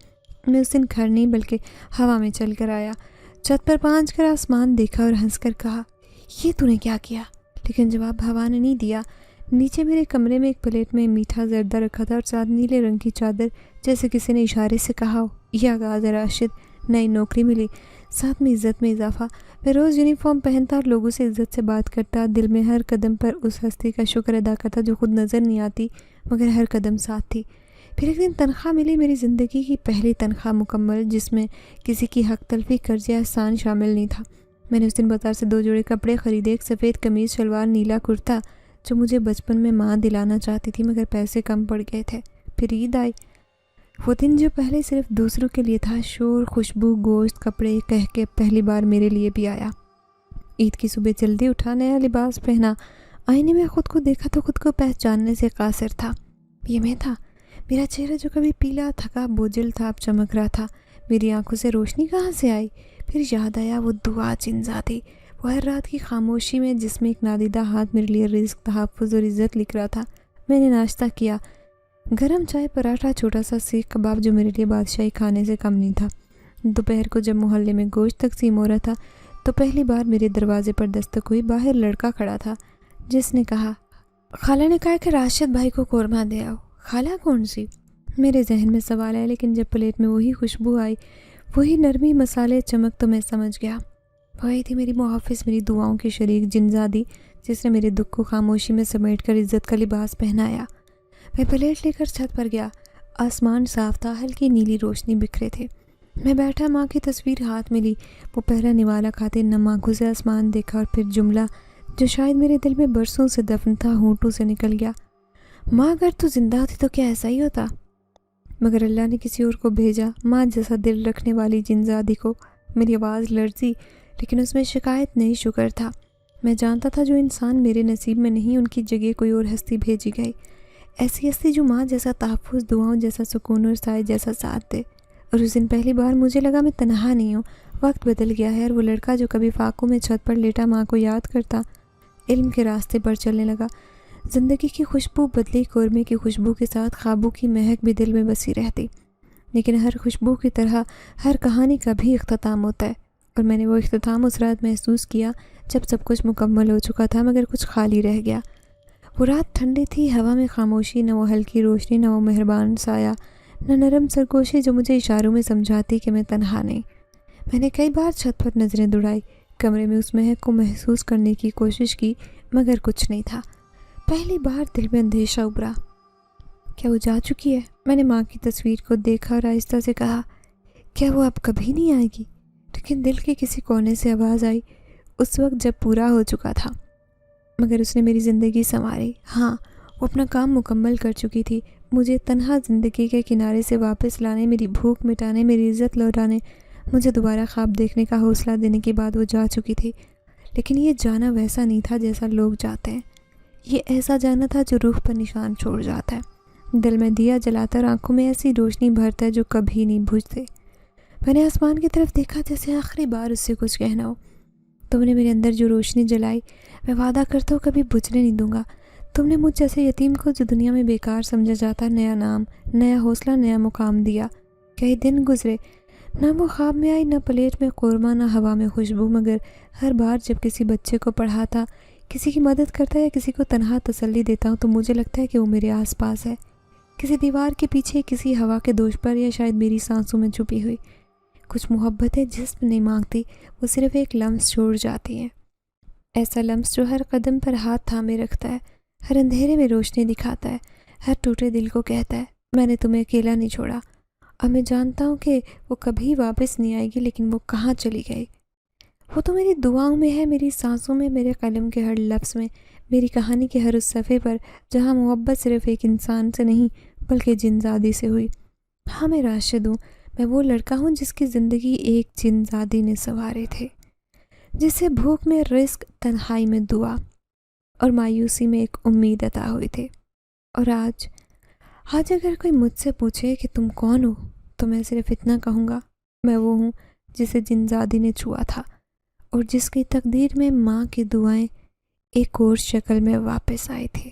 میں اس دن گھر نہیں بلکہ ہوا میں چل کر آیا، چھت پر پہنچ کر آسمان دیکھا اور ہنس کر کہا، یہ تو نے کیا کیا؟ لیکن جواب ہوا نے نہیں دیا۔ نیچے میرے کمرے میں ایک پلیٹ میں میٹھا زردہ رکھا تھا اور ساتھ نیلے رنگ کی چادر، جیسے کسی نے اشارے سے کہا ہو، یہ آغاز ہے راشد، نئی نوکری ملی، ساتھ میں عزت میں اضافہ۔ میں روز یونیفارم پہنتا اور لوگوں سے عزت سے بات کرتا، دل میں ہر قدم پر اس ہستی کا شکر ادا کرتا جو خود نظر نہیں آتی مگر ہر قدم ساتھ تھی۔ پھر ایک دن تنخواہ ملی، میری زندگی کی پہلی تنخواہ مکمل، جس میں کسی کی حق تلفی، قرض یا احسان شامل نہیں تھا۔ میں نے اس دن بازار سے 2 جوڑے کپڑے خریدے، ایک سفید قمیض شلوار، نیلا کرتا جو مجھے بچپن میں ماں دلانا چاہتی تھی مگر پیسے کم پڑ گئے تھے۔ پھر عید آئی، وہ دن جو پہلے صرف دوسروں کے لیے تھا، شور، خوشبو، گوشت، کپڑے کہہ کے پہلی بار میرے لیے بھی آیا۔ عید کی صبح جلدی اٹھا، نیا لباس پہنا، آئینے میں خود کو دیکھا تو خود کو پہچاننے سے قاصر تھا۔ یہ میں تھا، میرا چہرہ جو کبھی پیلا، تھکا، بوجھل تھا، اب چمک رہا تھا۔ میری آنکھوں سے روشنی کہاں سے آئی؟ پھر یاد آیا وہ دعا جنزادی، وہ ہر رات کی خاموشی میں جس میں ایک نادیدہ ہاتھ میرے لیے رزق، تحفظ اور عزت لکھ رہا تھا۔ میں نے ناشتہ کیا، گرم چائے، پراٹھا، چھوٹا سا سیخ کباب جو میرے لیے بادشاہی کھانے سے کم نہیں تھا۔ دوپہر کو جب محلے میں گوشت تقسیم ہو رہا تھا تو پہلی بار میرے دروازے پر دستک ہوئی۔ باہر لڑکا کھڑا تھا جس نے کہا، خالہ نے کہا کہ راشد بھائی کو قورمہ دے آؤ۔ خالہ کون سی؟ میرے ذہن میں سوال آیا، لیکن جب پلیٹ میں وہی خوشبو آئی، وہی نرمی، مسالے، چمک، تو میں سمجھ گیا۔ وہی تھی میری محافظ، میری دعاؤں کی شریک جنزادی، جس نے میرے دکھ کو خاموشی میں سمیٹ کر عزت کا لباس پہنایا۔ میں پلیٹ لے کر چھت پر گیا۔ آسمان صاف تھا، ہلکی نیلی روشنی بکھرے تھے۔ میں بیٹھا، ماں کی تصویر ہاتھ میں لی، وہ پہلا نوالا کھاتے نم آنکھوں سے آسمان دیکھا، اور پھر جملہ جو شاید میرے دل میں برسوں سے دفن تھا ہونٹوں سے نکل گیا، ماں اگر تو زندہ ہوتی تو کیا ایسا ہی ہوتا؟ مگر اللہ نے کسی اور کو بھیجا، ماں جیسا دل رکھنے والی جنزادی کو۔ میری آواز لرزی، لیکن اس میں شکایت نہیں، شکر تھا۔ میں جانتا تھا جو انسان میرے نصیب میں نہیں، ان کی جگہ کوئی اور ہستی بھیجی گئی، ایسی ہستی جو ماں جیسا تحفظ، دعاؤں جیسا سکون اور سائے جیسا ساتھ دے۔ اور اس دن پہلی بار مجھے لگا میں تنہا نہیں ہوں، وقت بدل گیا ہے، اور وہ لڑکا جو کبھی فاقوں میں چھت پر لیٹا ماں کو یاد کرتا، علم کے راستے پر چلنے لگا۔ زندگی کی خوشبو بدلی، قورمے کی خوشبو کے ساتھ خوابوں کی مہک بھی دل میں بسی رہتی، لیکن ہر خوشبو کی طرح ہر کہانی کا بھی اختتام ہوتا ہے، اور میں نے وہ اختتام اس رات محسوس کیا جب سب کچھ مکمل ہو چکا تھا مگر کچھ خالی رہ گیا۔ وہ رات ٹھنڈی تھی، ہوا میں خاموشی، نہ وہ ہلکی روشنی، نہ وہ مہربان سایہ، نہ نرم سرگوشی جو مجھے اشاروں میں سمجھاتی کہ میں تنہا نہیں۔ میں نے کئی بار چھت پر نظریں دوڑائی، کمرے میں اس مہک کو محسوس کرنے کی کوشش کی، مگر کچھ نہیں تھا۔ پہلی بار دل میں اندیشہ ابھرا، کیا وہ جا چکی ہے؟ میں نے ماں کی تصویر کو دیکھا اور آہستہ سے کہا، کیا وہ اب کبھی نہیں آئے گی؟ لیکن دل کے کسی کونے سے آواز آئی، اس وقت جب پورا ہو چکا تھا، مگر اس نے میری زندگی سنواری۔ ہاں، وہ اپنا کام مکمل کر چکی تھی، مجھے تنہا زندگی کے کنارے سے واپس لانے، میری بھوک مٹانے، میری عزت لوٹانے، مجھے دوبارہ خواب دیکھنے کا حوصلہ دینے کے بعد وہ جا چکی تھی۔ لیکن یہ جانا ویسا نہیں تھا جیسا لوگ جاتے ہیں، یہ ایسا جانا تھا جو روح پر نشان چھوڑ جاتا ہے، دل میں دیا جلاتا اور آنکھوں میں ایسی روشنی بھرتا ہے جو کبھی نہیں بجھتے۔ میں نے آسمان کی طرف دیکھا جیسے آخری بار اس سے کچھ کہنا ہو، تم نے میرے اندر جو روشنی جلائی، میں وعدہ کرتا ہوں کبھی بجھنے نہیں دوں گا۔ تم نے مجھ جیسے یتیم کو جو دنیا میں بیکار سمجھا جاتا، نیا نام، نیا حوصلہ، نیا مقام دیا۔ کئی دن گزرے، نہ وہ خواب میں آئی، نہ پلیٹ میں قورمہ، نہ ہوا میں خوشبو، مگر ہر بار جب کسی بچے کو پڑھاتا، کسی کی مدد کرتا یا کسی کو تنہا تسلی دیتا ہوں تو مجھے لگتا ہے کہ وہ میرے آس پاس ہے، کسی دیوار کے پیچھے، کسی ہوا کے دوش پر، یا شاید میری سانسوں میں چھپی ہوئی۔ کچھ محبتیں جسم نہیں مانگتی، وہ صرف ایک لمس چھوڑ جاتی ہیں، ایسا لمس جو ہر قدم پر ہاتھ تھامے رکھتا ہے، ہر اندھیرے میں روشنی دکھاتا ہے، ہر ٹوٹے دل کو کہتا ہے میں نے تمہیں اکیلا نہیں چھوڑا۔ اور میں جانتا ہوں کہ وہ کبھی واپس نہیں آئے گی، لیکن وہ کہاں چلی گئی؟ وہ تو میری دعاؤں میں ہے، میری سانسوں میں، میرے قلم کے ہر لفظ میں، میری کہانی کے ہر اس صفحے پر جہاں محبت صرف ایک انسان سے نہیں بلکہ جن زادی سے ہوئی۔ ہاں، میں راشد ہوں، میں وہ لڑکا ہوں جس کی زندگی ایک جن زادی نے سنوارے تھے، جسے بھوک میں رزق، تنہائی میں دعا اور مایوسی میں ایک امید عطا ہوئی تھی۔ اور آج اگر کوئی مجھ سے پوچھے کہ تم کون ہو تو میں صرف اتنا کہوں گا، میں وہ ہوں جسے جن زادی نے چھوا تھا اور جس کی تقدیر میں ماں کی دعائیں ایک اور شکل میں واپس آئی تھی۔